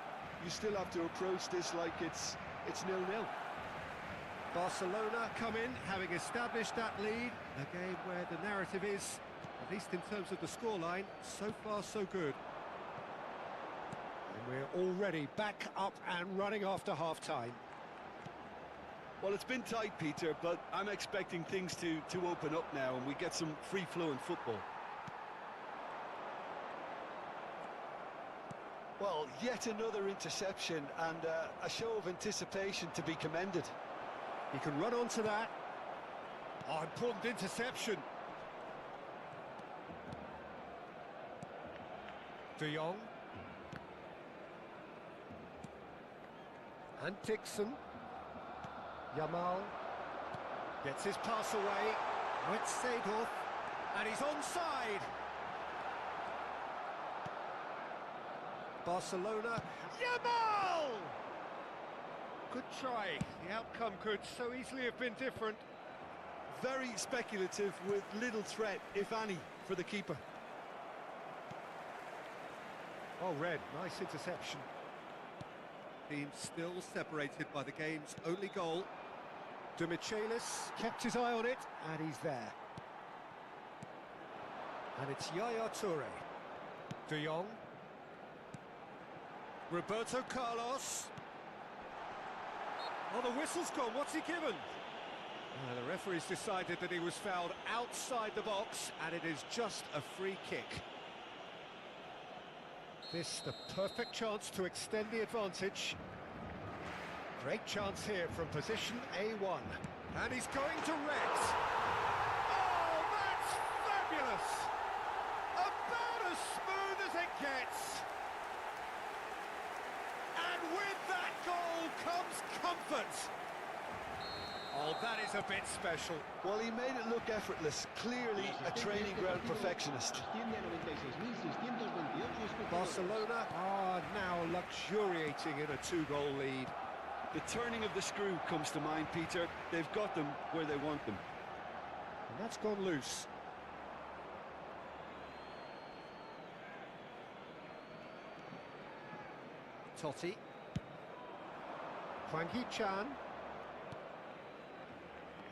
You still have to approach this like it's 0-0. Barcelona come in, having established that lead. A game where the narrative is, at least in terms of the scoreline, so far so good. And we're already back up and running after half-time. Well, it's been tight, Peter, but I'm expecting things to open up now and we get some free-flowing football. Well, yet another interception and a show of anticipation to be commended. He can run onto that. Oh, important interception. De Jong. And Dixon. Yamal. Gets his pass away. Now it's Seedorf. And he's onside. Barcelona. Yamal! Good try. The outcome could so easily have been different. Very speculative with little threat, if any, for the keeper. Oh, Red, nice interception. Team still separated by the game's only goal. De Michelis kept his eye on it, and he's there. And it's Yaya Toure. De Jong. Roberto Carlos. Oh, the whistle's gone. What's he given? The referee's decided that he was fouled outside the box, and it is just a free kick. This the perfect chance to extend the advantage. Great chance here from position A1. And he's going to Rex. Oh, that's fabulous! About as smooth as it gets. And with that goal comes comfort. Oh, that is a bit special. Well, he made it look effortless. Clearly a training ground perfectionist. Barcelona are now luxuriating in a two-goal lead. The turning of the screw comes to mind, Peter. They've got them where they want them. And that's gone loose. Totti. Hwang Hee-chan.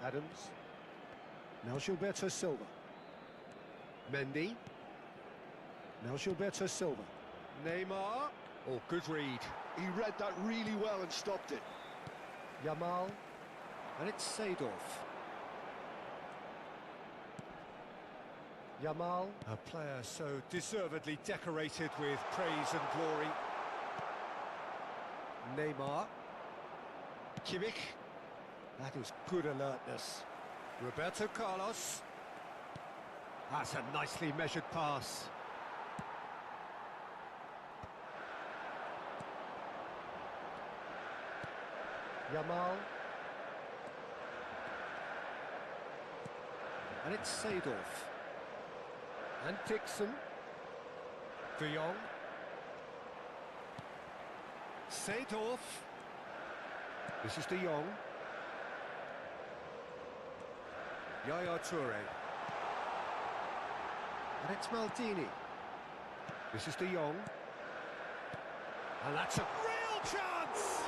Adams. Now Gilberto Silva. Mendy. Now Gilberto Silva. Neymar. Oh, good read. He read that really well and stopped it. Yamal. And it's Seedorf. Yamal. A player so deservedly decorated with praise and glory. Neymar. Kimmich. That is good alertness. Roberto Carlos. That's a nicely measured pass. Yamal. And it's Seedorf. And Dixon. De Jong. Seedorf. This is De Jong. Yaya Toure. And it's Maldini. This is De Jong. And that's a real chance!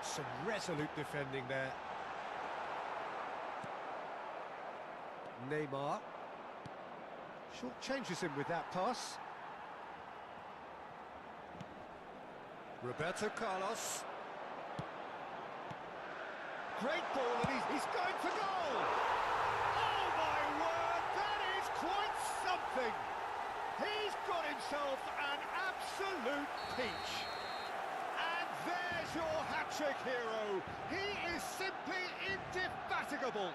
Some resolute defending there. Neymar. Short changes him with that pass. Roberto Carlos. Great ball, and he's going for goal! Oh my word, that is quite something! He's got himself an absolute peach. And there's your hat-trick hero. He is simply indefatigable.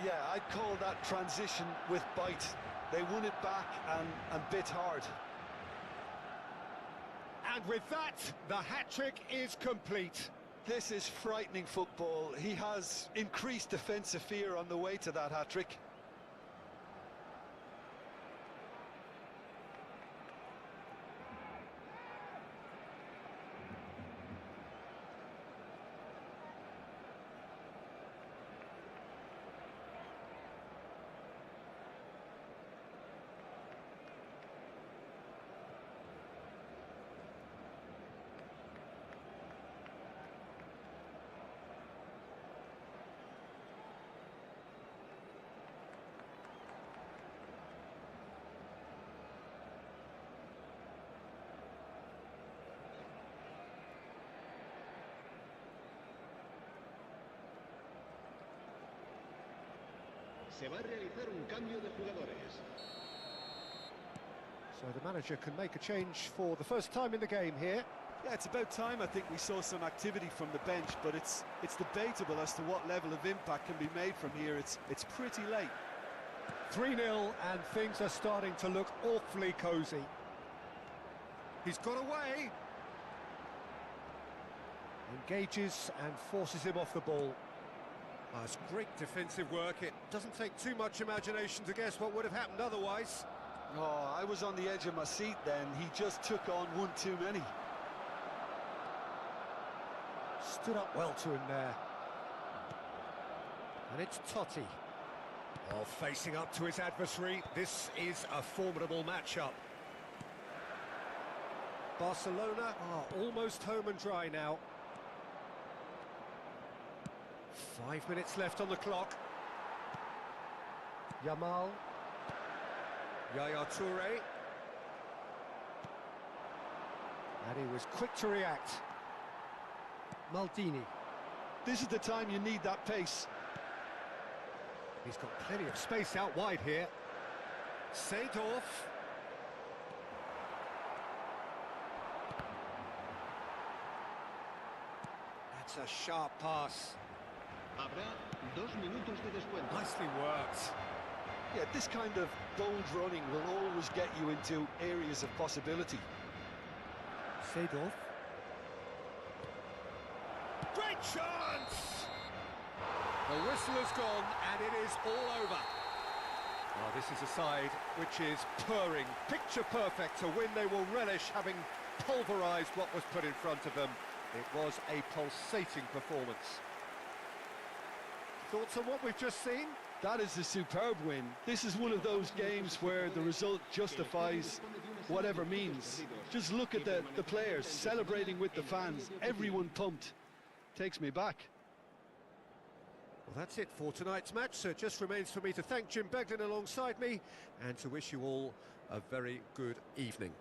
Yeah, I'd call that transition with bite. They won it back and bit hard. And with that, the hat-trick is complete. This is frightening football. He has increased defensive fear on the way to that hat-trick. Se va a realizar un cambio de jugadores. So the manager can make a change for the first time in the game here. Yeah, it's about time I think we saw some activity from the bench, but it's debatable as to what level of impact can be made from here. It's pretty late. 3-0 and things are starting to look awfully cosy. He's got away. Engages and forces him off the ball. Oh, it's great defensive work. It doesn't take too much imagination to guess what would have happened otherwise. Oh, I was on the edge of my seat then. He just took on one too many. Stood up well to him there. And it's Totti. Oh, facing up to his adversary. This is a formidable matchup. Barcelona are almost home and dry now. 5 minutes left on the clock. Yamal. Yaya Toure. And he was quick to react. Maldini. This is the time you need that pace. He's got plenty of space out wide here. Seedorf. That's a sharp pass. Habrá 2 minutos de descuento. Nicely worked. Yeah, this kind of bold running will always get you into areas of possibility. Seedorf. Great chance! The whistle has gone and it is all over. Well, this is a side which is purring, picture perfect, a win they will relish, having pulverised what was put in front of them. It was a pulsating performance. Thoughts on what we've just seen? That is a superb win. This is one of those games where the result justifies whatever means. Just look at the players celebrating with the fans. Everyone pumped. Takes me back. Well, that's it for tonight's match, so it just remains for me to thank Jim Beglin alongside me and to wish you all a very good evening.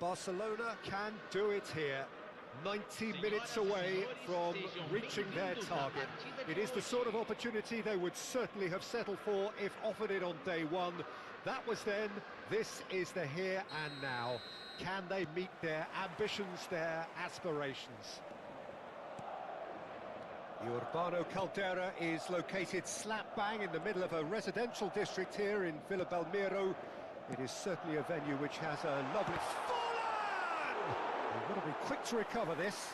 Barcelona can do it here. 90 minutes away from reaching their target. It is the sort of opportunity they would certainly have settled for if offered it on day one. That was then, this is the here and now. Can they meet their ambitions, their aspirations? Urbano Caldera is located slap bang in the middle of a residential district here in Villa Belmiro. It is certainly a venue which has a lovely... They've got to be quick to recover this.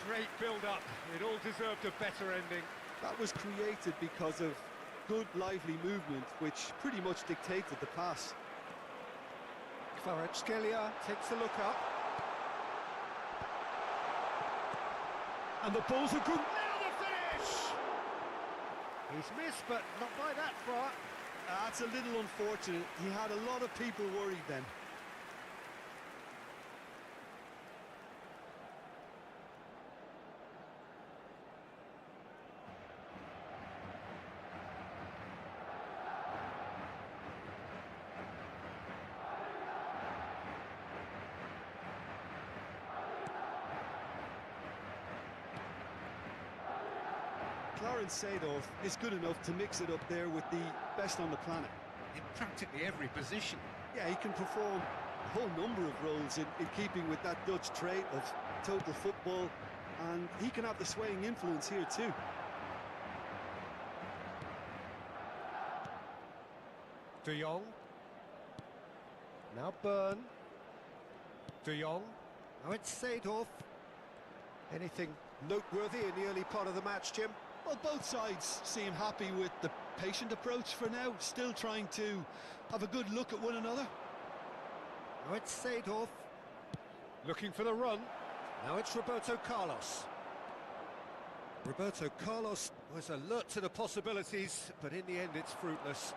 Great build-up. It all deserved a better ending. That was created because of good, lively movement, which pretty much dictated the pass. Kvaratskhelia takes a look up. And the ball's a good... Now the finish! He's missed, but not by that far. That's a little unfortunate. He had a lot of people worried then. Clarence Seedorf is good enough to mix it up there with the best on the planet. In practically every position. Yeah, he can perform a whole number of roles in keeping with that Dutch trait of total football, and he can have the swaying influence here too. De Jong. Now Byrne. De Jong. Now it's Seedorf. Anything noteworthy in the early part of the match, Jim? Well, both sides seem happy with the patient approach for now, still trying to have a good look at one another. Now it's Seedorf. Looking for the run. Now it's Roberto Carlos. Roberto Carlos was alert to the possibilities, but in the end it's fruitless.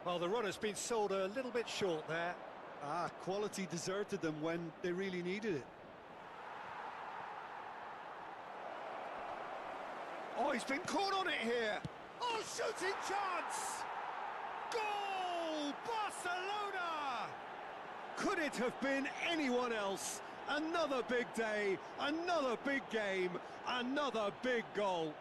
Well, the run has been sold a little bit short there. Quality deserted them when they really needed it. Oh, he's been caught on it here. Oh, shooting chance! Goal! Barcelona! Could it have been anyone else? Another big day, another big game, another big goal.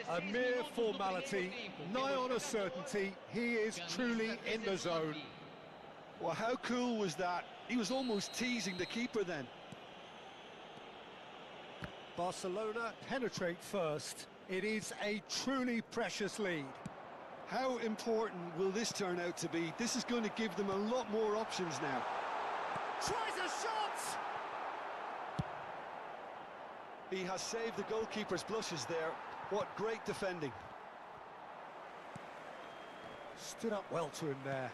A mere formality, nigh on a certainty. He is truly in the zone. Well, how cool was that? He was almost teasing the keeper then. Barcelona penetrate first. It is a truly precious lead. How important will this turn out to be? This is going to give them a lot more options now. Tries a shot! He has saved the goalkeeper's blushes there. What great defending. Stood up well to him there.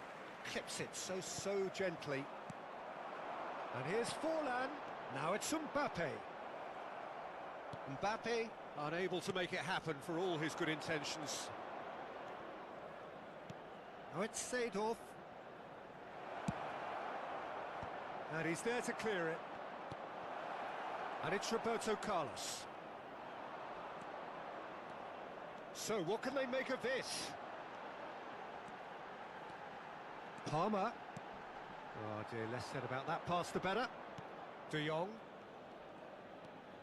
Clips it so gently. And here's Forlan. Now it's Mbappe. Mbappe unable to make it happen for all his good intentions. Now it's Seedorf. And he's there to clear it. And it's Roberto Carlos. So what can they make of this? Palmer. Oh dear, less said about that pass the better. De Jong.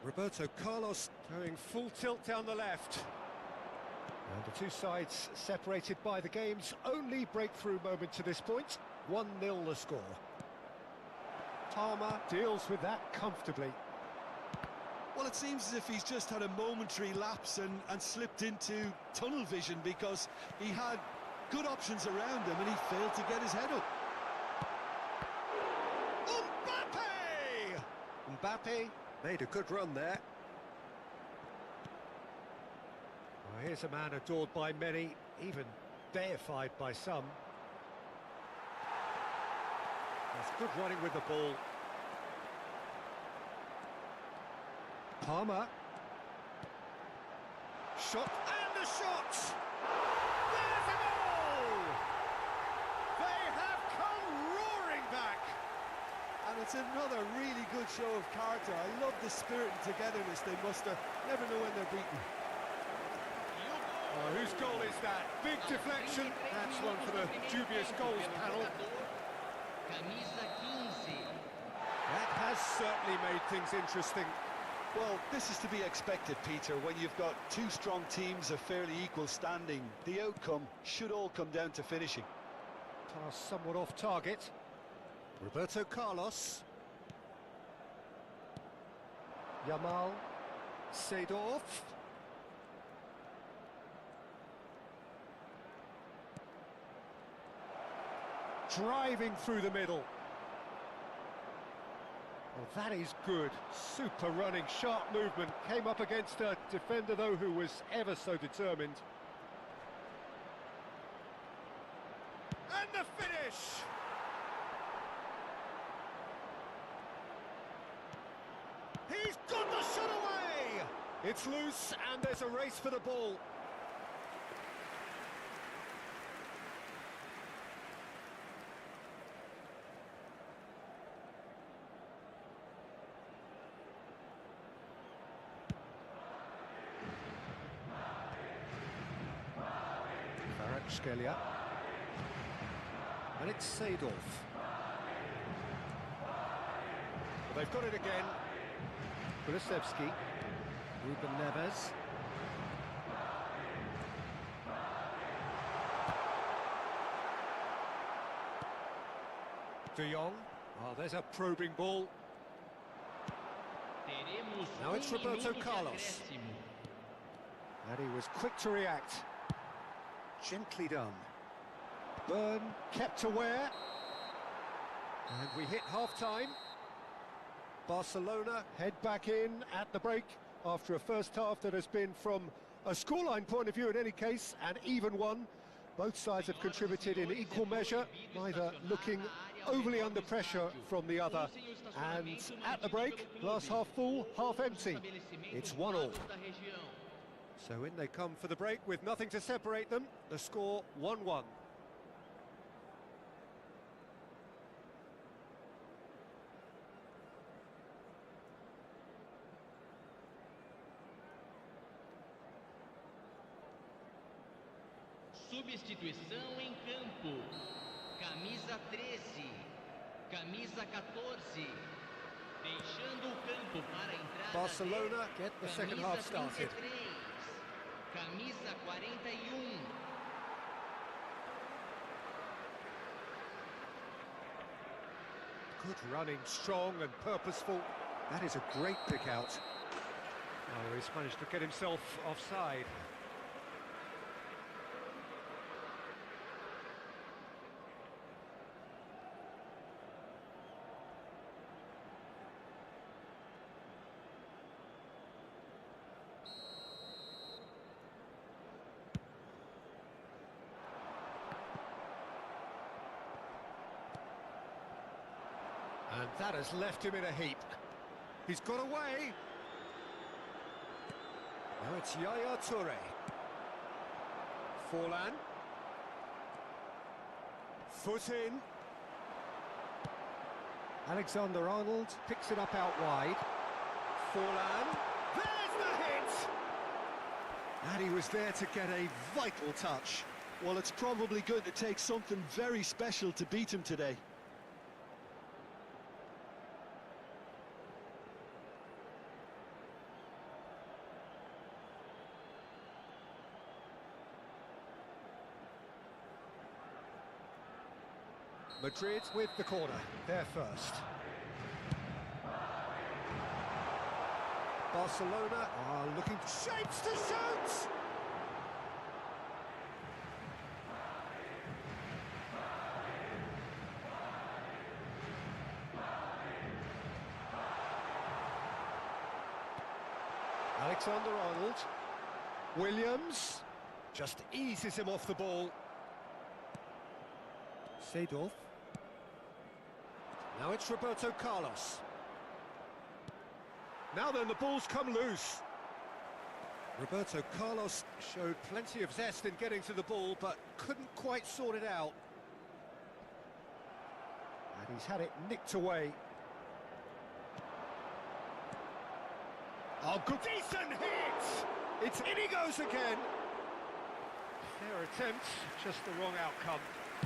Roberto Carlos going full tilt down the left. And the two sides separated by the game's only breakthrough moment to this point. 1-0 the score. Palmer deals with that comfortably. Well, it seems as if he's just had a momentary lapse and slipped into tunnel vision, because he had good options around him and he failed to get his head up. Mbappe! Mbappe made a good run there. Well, here's a man adored by many, even deified by some. That's good running with the ball. Palmer. Shot, and the shot! There's a goal! They have come roaring back! And it's another really good show of character. I love the spirit and togetherness they muster. Never know when they're beaten. Oh, whose goal is that? Big deflection. That's one for the dubious goals panel. That has certainly made things interesting. Well, this is to be expected, Peter. When you've got two strong teams of fairly equal standing, the outcome should all come down to finishing. Pass somewhat off target. Roberto Carlos. Yamal. Seedorf. Driving through the middle. Well, that is good. Super running, sharp movement. Came up against a defender, though, who was ever so determined. And the finish! He's got the shot away! It's loose, and there's a race for the ball. Skelia. And it's Seedorf. Well, they've got it again. Kulusevski. Ruben Neves. De Jong. Oh, there's a probing ball. Now it's Roberto Carlos. And he was quick to react. Gently done. Burn kept aware. And we hit half-time. Barcelona head back in at the break after a first half that has been, from a scoreline point of view in any case, an even one. Both sides have contributed in equal measure, neither looking overly under pressure from the other. And at the break, glass half full, half empty. It's 1-1. So in they come for the break with nothing to separate them. The score 1-1. Substituição em campo. Camisa 13. Camisa 14. Deixando o campo para a entrada. Barcelona get the second half started. Camisa 41. Good running, strong and purposeful. That is a great pick out. Oh, he's managed to get himself offside. And that has left him in a heap. He's got away. Now it's Yaya Toure. Forlan. Foot in. Alexander-Arnold picks it up out wide. Forlan. There's the hit! And he was there to get a vital touch. Well, it's probably going to take something very special to beat him today. Madrid with the corner, they're first. Barcelona are looking for shapes to shoot! Alexander-Arnold. Williams just eases him off the ball. Seedorf. Now it's Roberto Carlos. Now then, the ball's come loose. Roberto Carlos showed plenty of zest in getting to the ball, but couldn't quite sort it out. And he's had it nicked away. Oh, good. Decent hit! It's in he goes again. Their attempt, just the wrong outcome.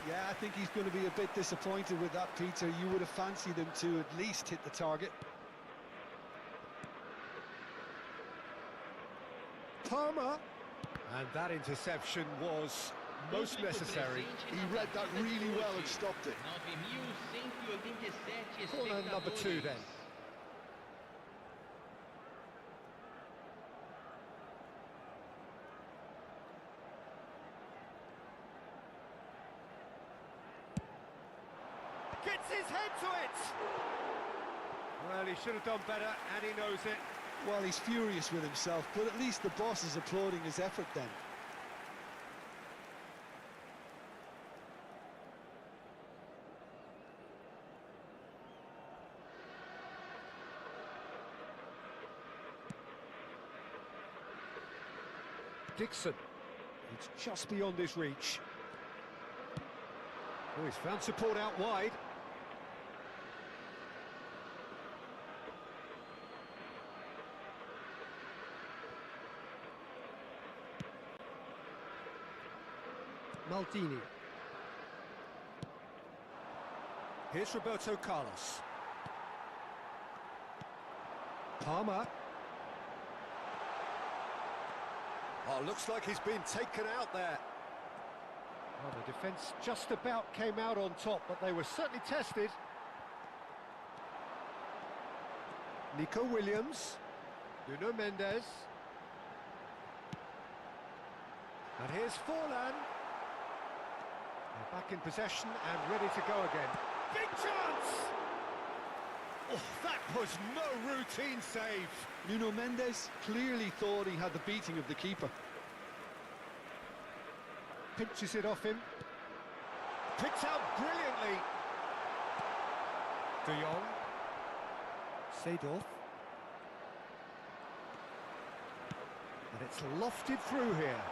Yeah, I think he's going to be a bit disappointed with that, Peter. You would have fancied him to at least hit the target. Palmer. And that interception was most necessary. He read that really well and stopped it. 9.187 Corner number 2 then. Gets his head to it! Well, he should have done better, and he knows it. Well, he's furious with himself, but at least the boss is applauding his effort then. Dixon. It's just beyond his reach. Oh, he's found support out wide. Maldini. Here's Roberto Carlos. Palmer. Oh, looks like he's been taken out there. Well, the defence just about came out on top, but they were certainly tested. Nico Williams. Nuno Mendes. And here's Forlan. They're back in possession and ready to go again. Big chance! Oh, that was no routine save. Nuno Mendes clearly thought he had the beating of the keeper. Pinches it off him. Picks out brilliantly. De Jong. Seedorf. And it's lofted through here.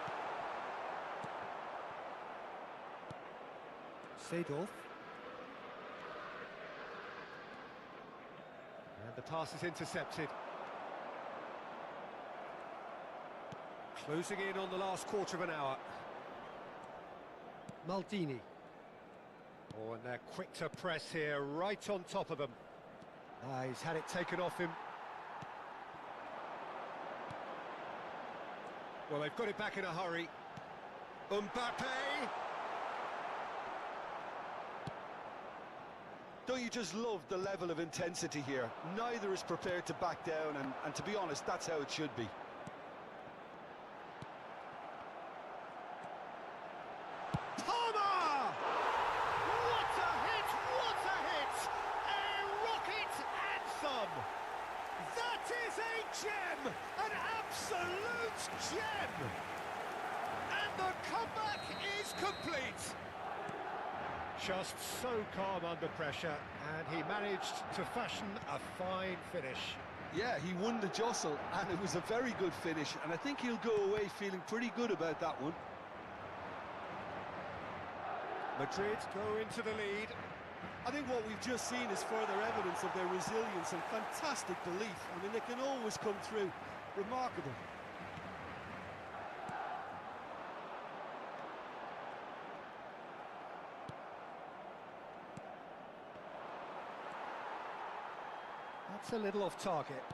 Seedorf. And the pass is intercepted. Closing in on the last quarter of an hour. Maldini. Oh, and they're quick to press here, right on top of them. He's had it taken off him. Well, they've got it back in a hurry. Mbappe! Don't you just love the level of intensity here? Neither is prepared to back down, and to be honest, that's how it should be. Palmer! What a hit! What a hit! A rocket anthem! That is a gem! An absolute gem! And the comeback is complete! Just so calm under pressure, and he managed to fashion a fine finish. Yeah, he won the jostle, and it was a very good finish, and I think he'll go away feeling pretty good about that one. Madrid go into the lead. I think what we've just seen is further evidence of their resilience and fantastic belief. I mean, they can always come through. Remarkable. That's a little off target.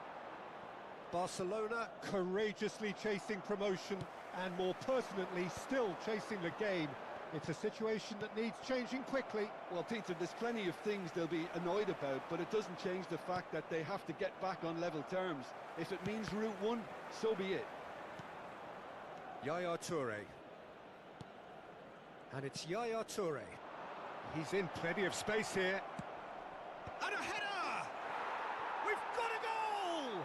Barcelona courageously chasing promotion and more pertinently still chasing the game. It's a situation that needs changing quickly. Well, Peter, there's plenty of things they'll be annoyed about, but it doesn't change the fact that they have to get back on level terms. If it means Route 1, so be it. Yaya Toure. And it's Yaya Toure. He's in plenty of space here. And a header! We've got a goal!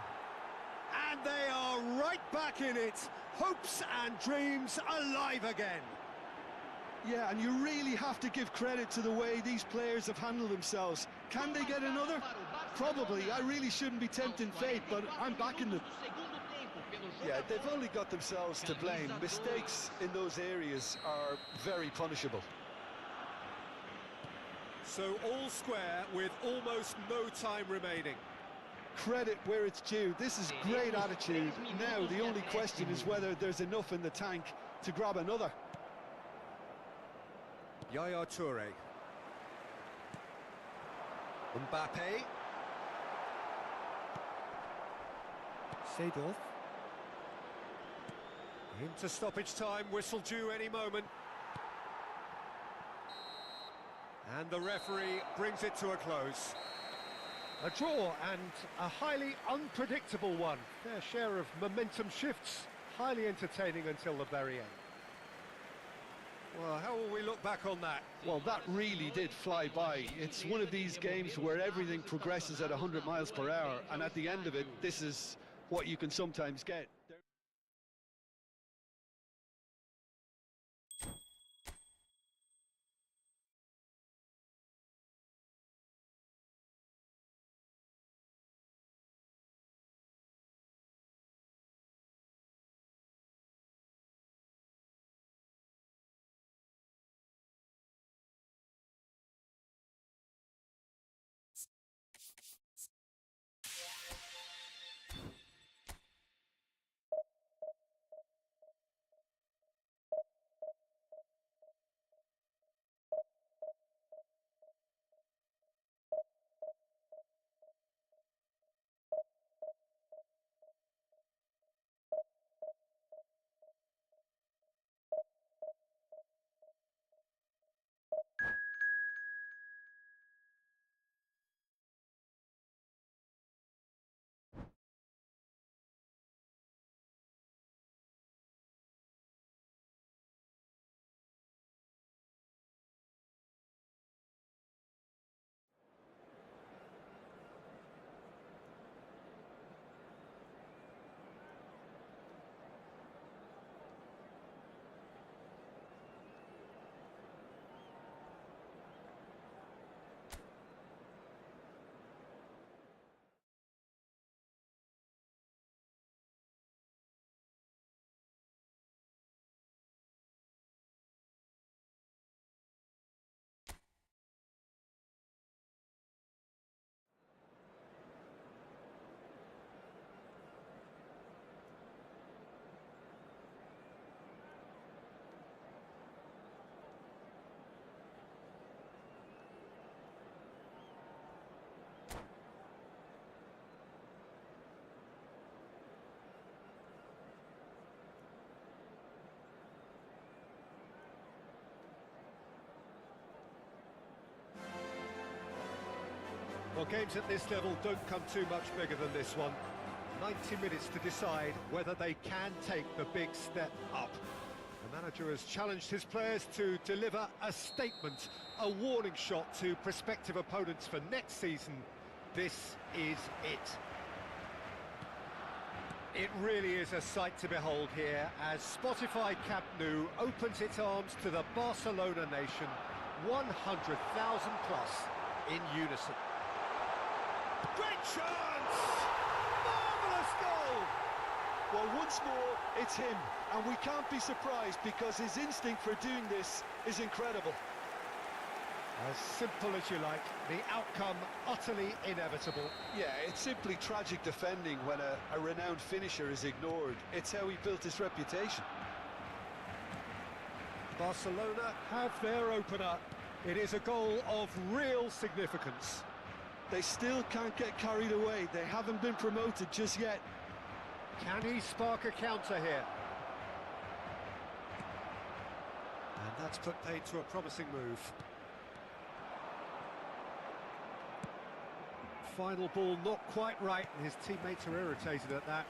And they are right back in it. Hopes and dreams alive again. Yeah, and you really have to give credit to the way these players have handled themselves. Can they get another? Probably. I really shouldn't be tempting fate, but I'm backing them. Yeah, they've only got themselves to blame. Mistakes in those areas are very punishable. So all square with almost no time remaining. Credit where it's due. This is great attitude. Now, the only question is whether there's enough in the tank to grab another. Yaya Toure. Mbappe. Seedorf. Into stoppage time, whistle due any moment. And the referee brings it to a close. A draw and a highly unpredictable one. Their share of momentum shifts, highly entertaining until the very end. Well, how will we look back on that? Well, that really did fly by. It's one of these games where everything progresses at 100 miles per hour, and at the end of it, this is what you can sometimes get. Well, games at this level don't come too much bigger than this one. 90 minutes to decide whether they can take the big step up. The manager has challenged his players to deliver a statement, a warning shot to prospective opponents for next season. This is it. It really is a sight to behold here as Spotify Camp Nou opens its arms to the Barcelona nation, 100,000 plus in unison. Great chance! Marvellous goal! Well, once more, it's him, and we can't be surprised because his instinct for doing this is incredible. As simple as you like, the outcome utterly inevitable. Yeah, it's simply tragic defending when a renowned finisher is ignored. It's how he built his reputation. Barcelona have their opener. It is a goal of real significance. They still can't get carried away. They haven't been promoted just yet. Can he spark a counter here? And that's put paid to a promising move. Final ball not quite right, and his teammates are irritated at that.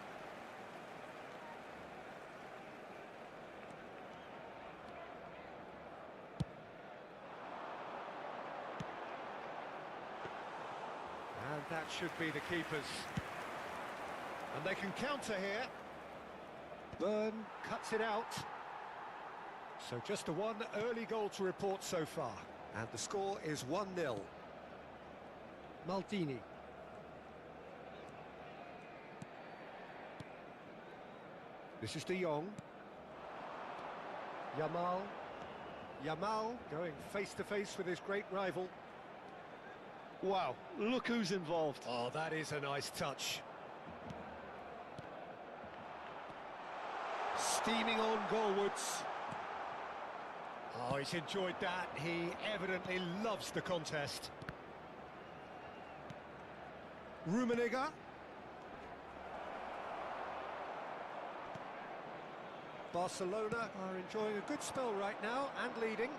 And that should be the keepers. And they can counter here. Byrne cuts it out. So just a one early goal to report so far. And the score is 1-0. Maldini. This is De Jong. Yamal. Yamal going face-to-face with his great rival. Wow, look who's involved. Oh, that is a nice touch. Steaming on goalwards. Oh, he's enjoyed that. He evidently loves the contest. Rummenigge. Barcelona are enjoying a good spell right now and leading.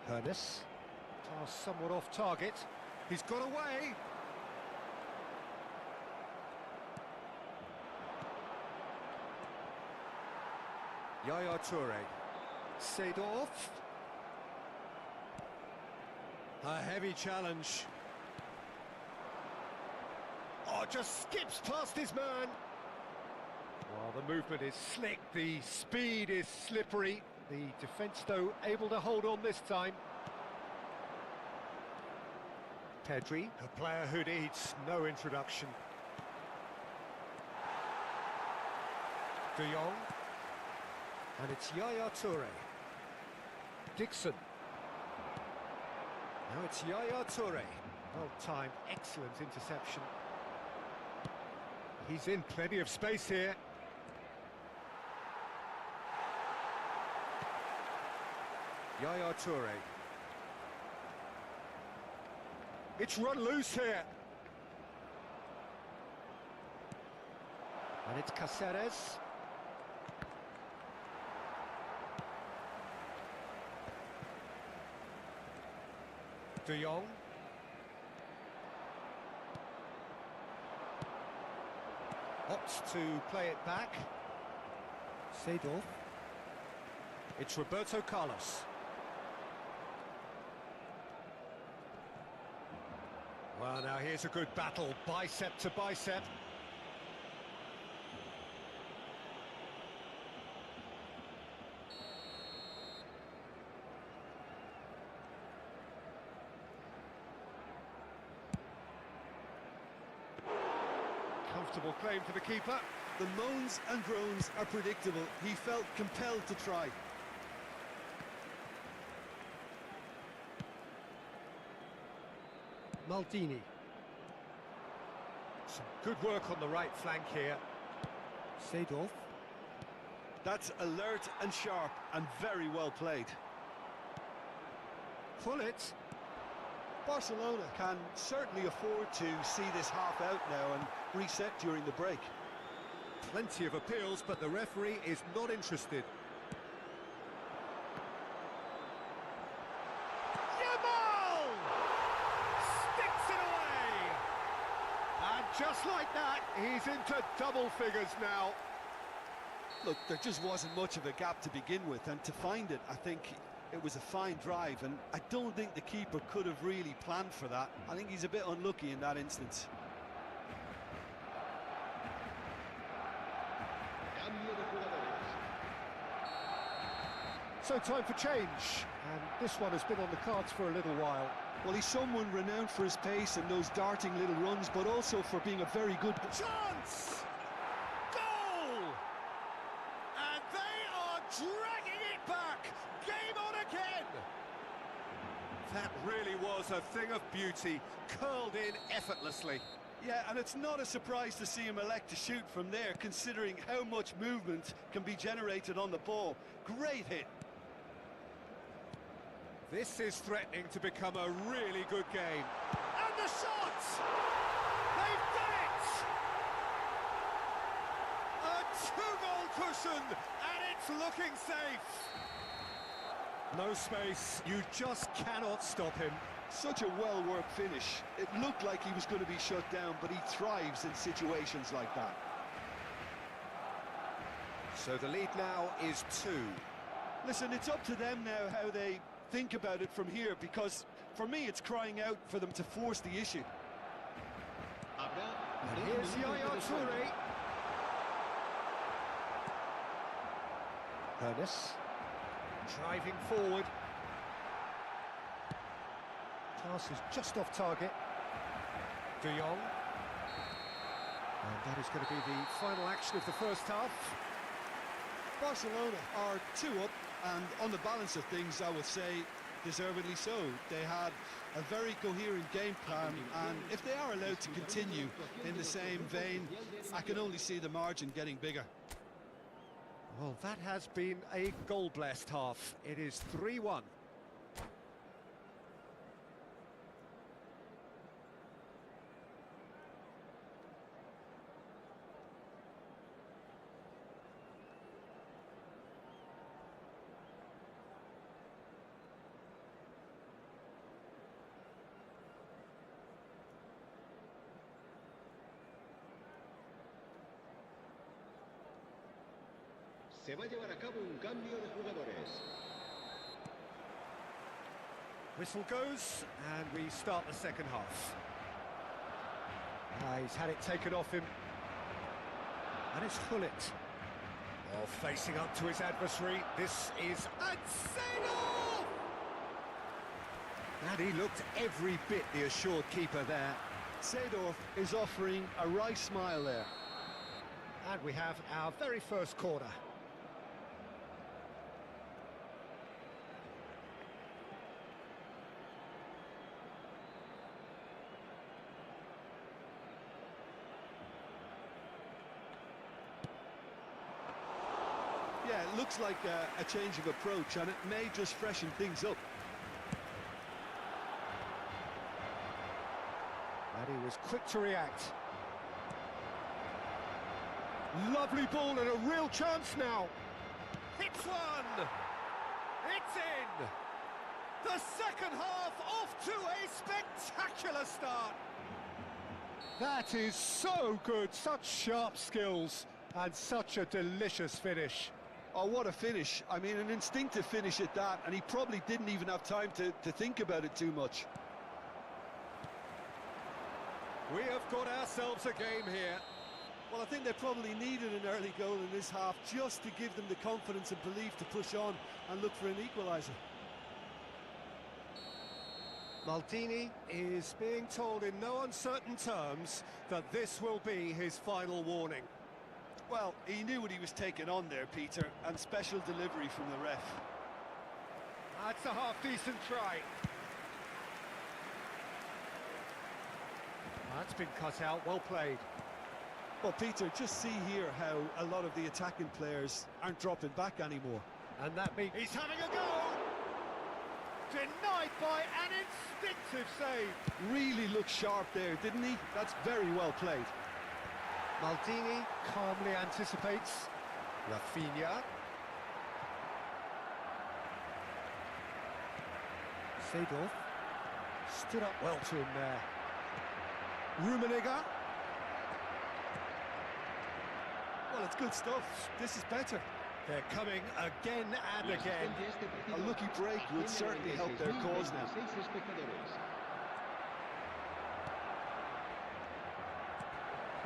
Hernes. Pass somewhat off target. He's got away. Yaya Toure. Seedorf. A heavy challenge. Oh, just skips past his man. Well, the movement is slick, the speed is slippery. The defence, though, able to hold on this time. Pedri, a player who needs no introduction. De Jong. And it's Yaya Toure. Dixon. Now it's Yaya Toure. Well timed, excellent interception. He's in plenty of space here. Yaya Toure. It's run loose here. And it's Cáceres. De Jong. Opts to play it back. Seedorf. It's Roberto Carlos. Well, now here's a good battle, bicep to bicep. Comfortable claim for the keeper. The moans and groans are predictable. He felt compelled to try. Maldini. Some good work on the right flank here. Seedorf. That's alert and sharp and very well played. Pull it. Barcelona can certainly afford to see this half out now and reset during the break. Plenty of appeals, but the referee is not interested. Yamal! Sticks it away! And just like that, he's into double figures now. Look, there just wasn't much of a gap to begin with, and to find it, I think it was a fine drive, and I don't think the keeper could have really planned for that. I think he's a bit unlucky in that instance. So time for change, and this one has been on the cards for a little while. Well, he's someone renowned for his pace and those darting little runs, but also for being a very good... Chance! Goal! And they are dragging it back! Game on again! That really was a thing of beauty, curled in effortlessly. Yeah, and it's not a surprise to see him elect to shoot from there, considering how much movement can be generated on the ball. Great hit. This is threatening to become a really good game. And the shot! They've done it! A two-goal cushion, and it's looking safe. No space, you just cannot stop him. Such a well-worked finish. It looked like he was going to be shut down, but he thrives in situations like that. So the lead now is 2. Listen, it's up to them now how they think about it from here, because for me it's crying out for them to force the issue. And here's Yaya Toure. Hernes driving forward. Pass is just off target. De Jong. And that is going to be the final action of the first half. Barcelona are 2 up, and on the balance of things, I would say deservedly so. They had a very coherent game plan, and if they are allowed to continue in the same vein, I can only see the margin getting bigger. Well, that has been a goal-blessed half. It is 3-1. Se va a llevar a cabo un cambio de jugadores. Whistle goes, and we start the second half. He's had it taken off him. And it's Hullet. Oh, facing up to his adversary. This is Anselmo! And he looked every bit the assured keeper there. Seedorf is offering a wry smile there. And we have our very first corner. Yeah, it looks like a change of approach, and it may just freshen things up. And he was quick to react. Lovely ball and a real chance now. Hits one! It's in! The second half off to a spectacular start. That is so good, such sharp skills and such a delicious finish. Oh, what a finish. I mean, an instinctive finish at that, and he probably didn't even have time to think about it too much. We have got ourselves a game here. Well, I think they probably needed an early goal in this half just to give them the confidence and belief to push on and look for an equaliser. Maldini is being told in no uncertain terms that this will be his final warning. Well, he knew what he was taking on there, Peter, and special delivery from the ref. That's a half-decent try. That's been cut out, well played. Well, Peter, just see here how a lot of the attacking players aren't dropping back anymore. And that means he's having a go! Denied by an instinctive save. Really looked sharp there, didn't he? That's very well played. Maldini calmly anticipates. Rafinha. Seedorf stood up well to him there. Rummenigge. Well, it's good stuff. This is better. They're coming again and again. A lucky break would certainly help their cause now.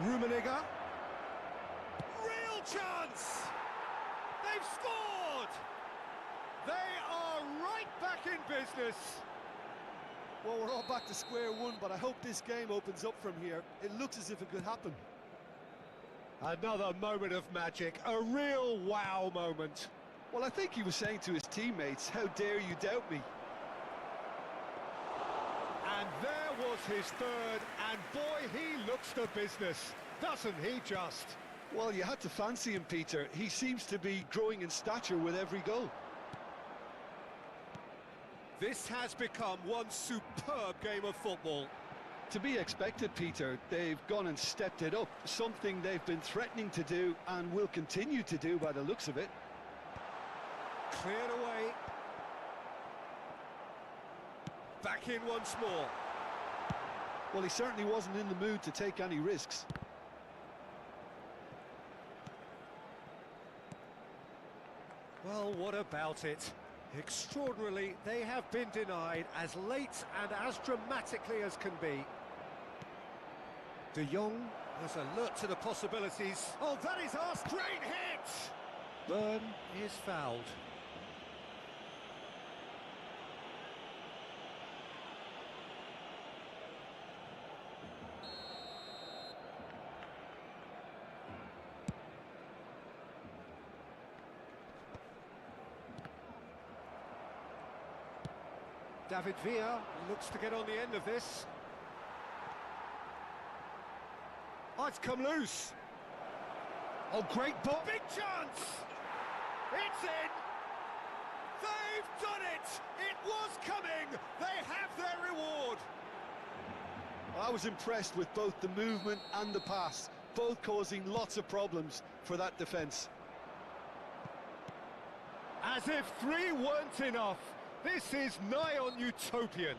Rummenigge. Real chance! They've scored! They are right back in business. Well, we're all back to square one, but I hope this game opens up from here. It looks as if it could happen. Another moment of magic, a real wow moment. Well, I think he was saying to his teammates, how dare you doubt me? And there was his third, and boy, he looks the business, doesn't he just? Well, you had to fancy him, Peter. He seems to be growing in stature with every goal. This has become one superb game of football. To be expected, Peter. They've gone and stepped it up, something they've been threatening to do and will continue to do by the looks of it. Cleared away. Back in once more. Well, he certainly wasn't in the mood to take any risks. Well, what about it? Extraordinarily, they have been denied as late and as dramatically as can be. De Jong was alert to the possibilities. Oh, that is our straight hit! Byrne is fouled. David Villa looks to get on the end of this. Oh, it's come loose. Oh, great ball. Big chance! It's in! They've done it! It was coming! They have their reward! I was impressed with both the movement and the pass, both causing lots of problems for that defence. As if 3 weren't enough, this is nigh on utopian.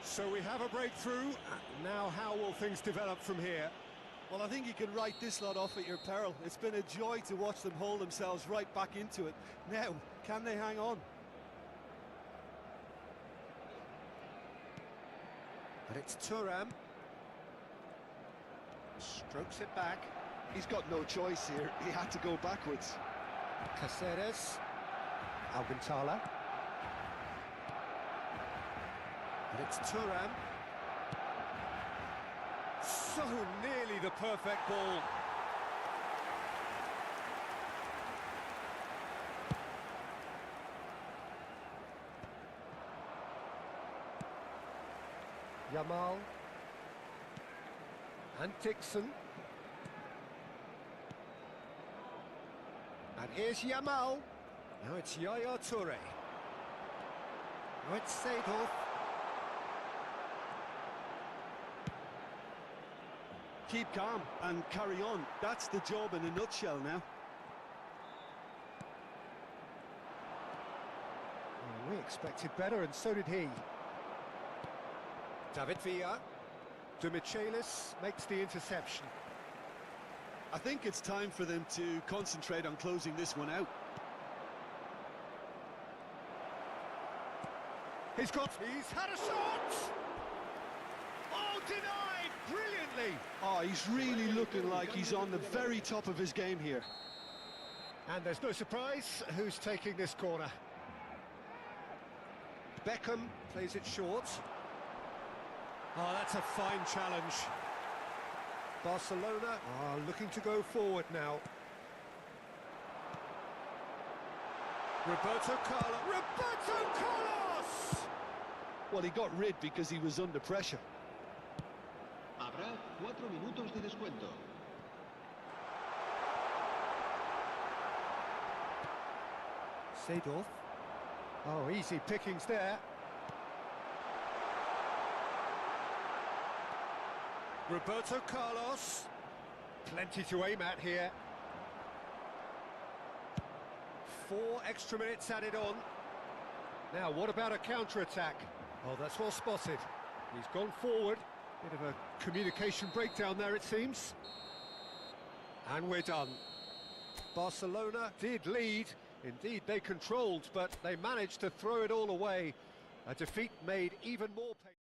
So we have a breakthrough. Now how will things develop from here? Well, I think you can write this lot off at your peril. It's been a joy to watch them hold themselves right back into it. Now, can they hang on? But it's Thuram. Strokes it back. He's got no choice here. He had to go backwards. Caceres. Alcantara. And it's Thuram. So nearly the perfect ball. Yamal. And Dixon. And here's Yamal. Now it's Yaya Toure. Now it's Seydorf. Keep calm and carry on. That's the job in a nutshell now. Well, we expected better, and so did he. David Villa. De Michelis makes the interception. I think it's time for them to concentrate on closing this one out. He's had a shot! Oh, denied brilliantly! Oh, he's really looking like he's on the very top of his game here. And there's no surprise who's taking this corner. Beckham plays it short. Oh, that's a fine challenge. Barcelona are looking to go forward now. Roberto Carlos! Well, he got rid because he was under pressure. Habrá 4 minutos de descuento. Seydorf. Oh, easy pickings there. Roberto Carlos. Plenty to aim at here. 4 extra minutes added on. Now, what about a counter-attack? Oh, that's well spotted. He's gone forward. Bit of a communication breakdown there, it seems. And we're done. Barcelona did lead. Indeed, they controlled, but they managed to throw it all away. A defeat made even more painful.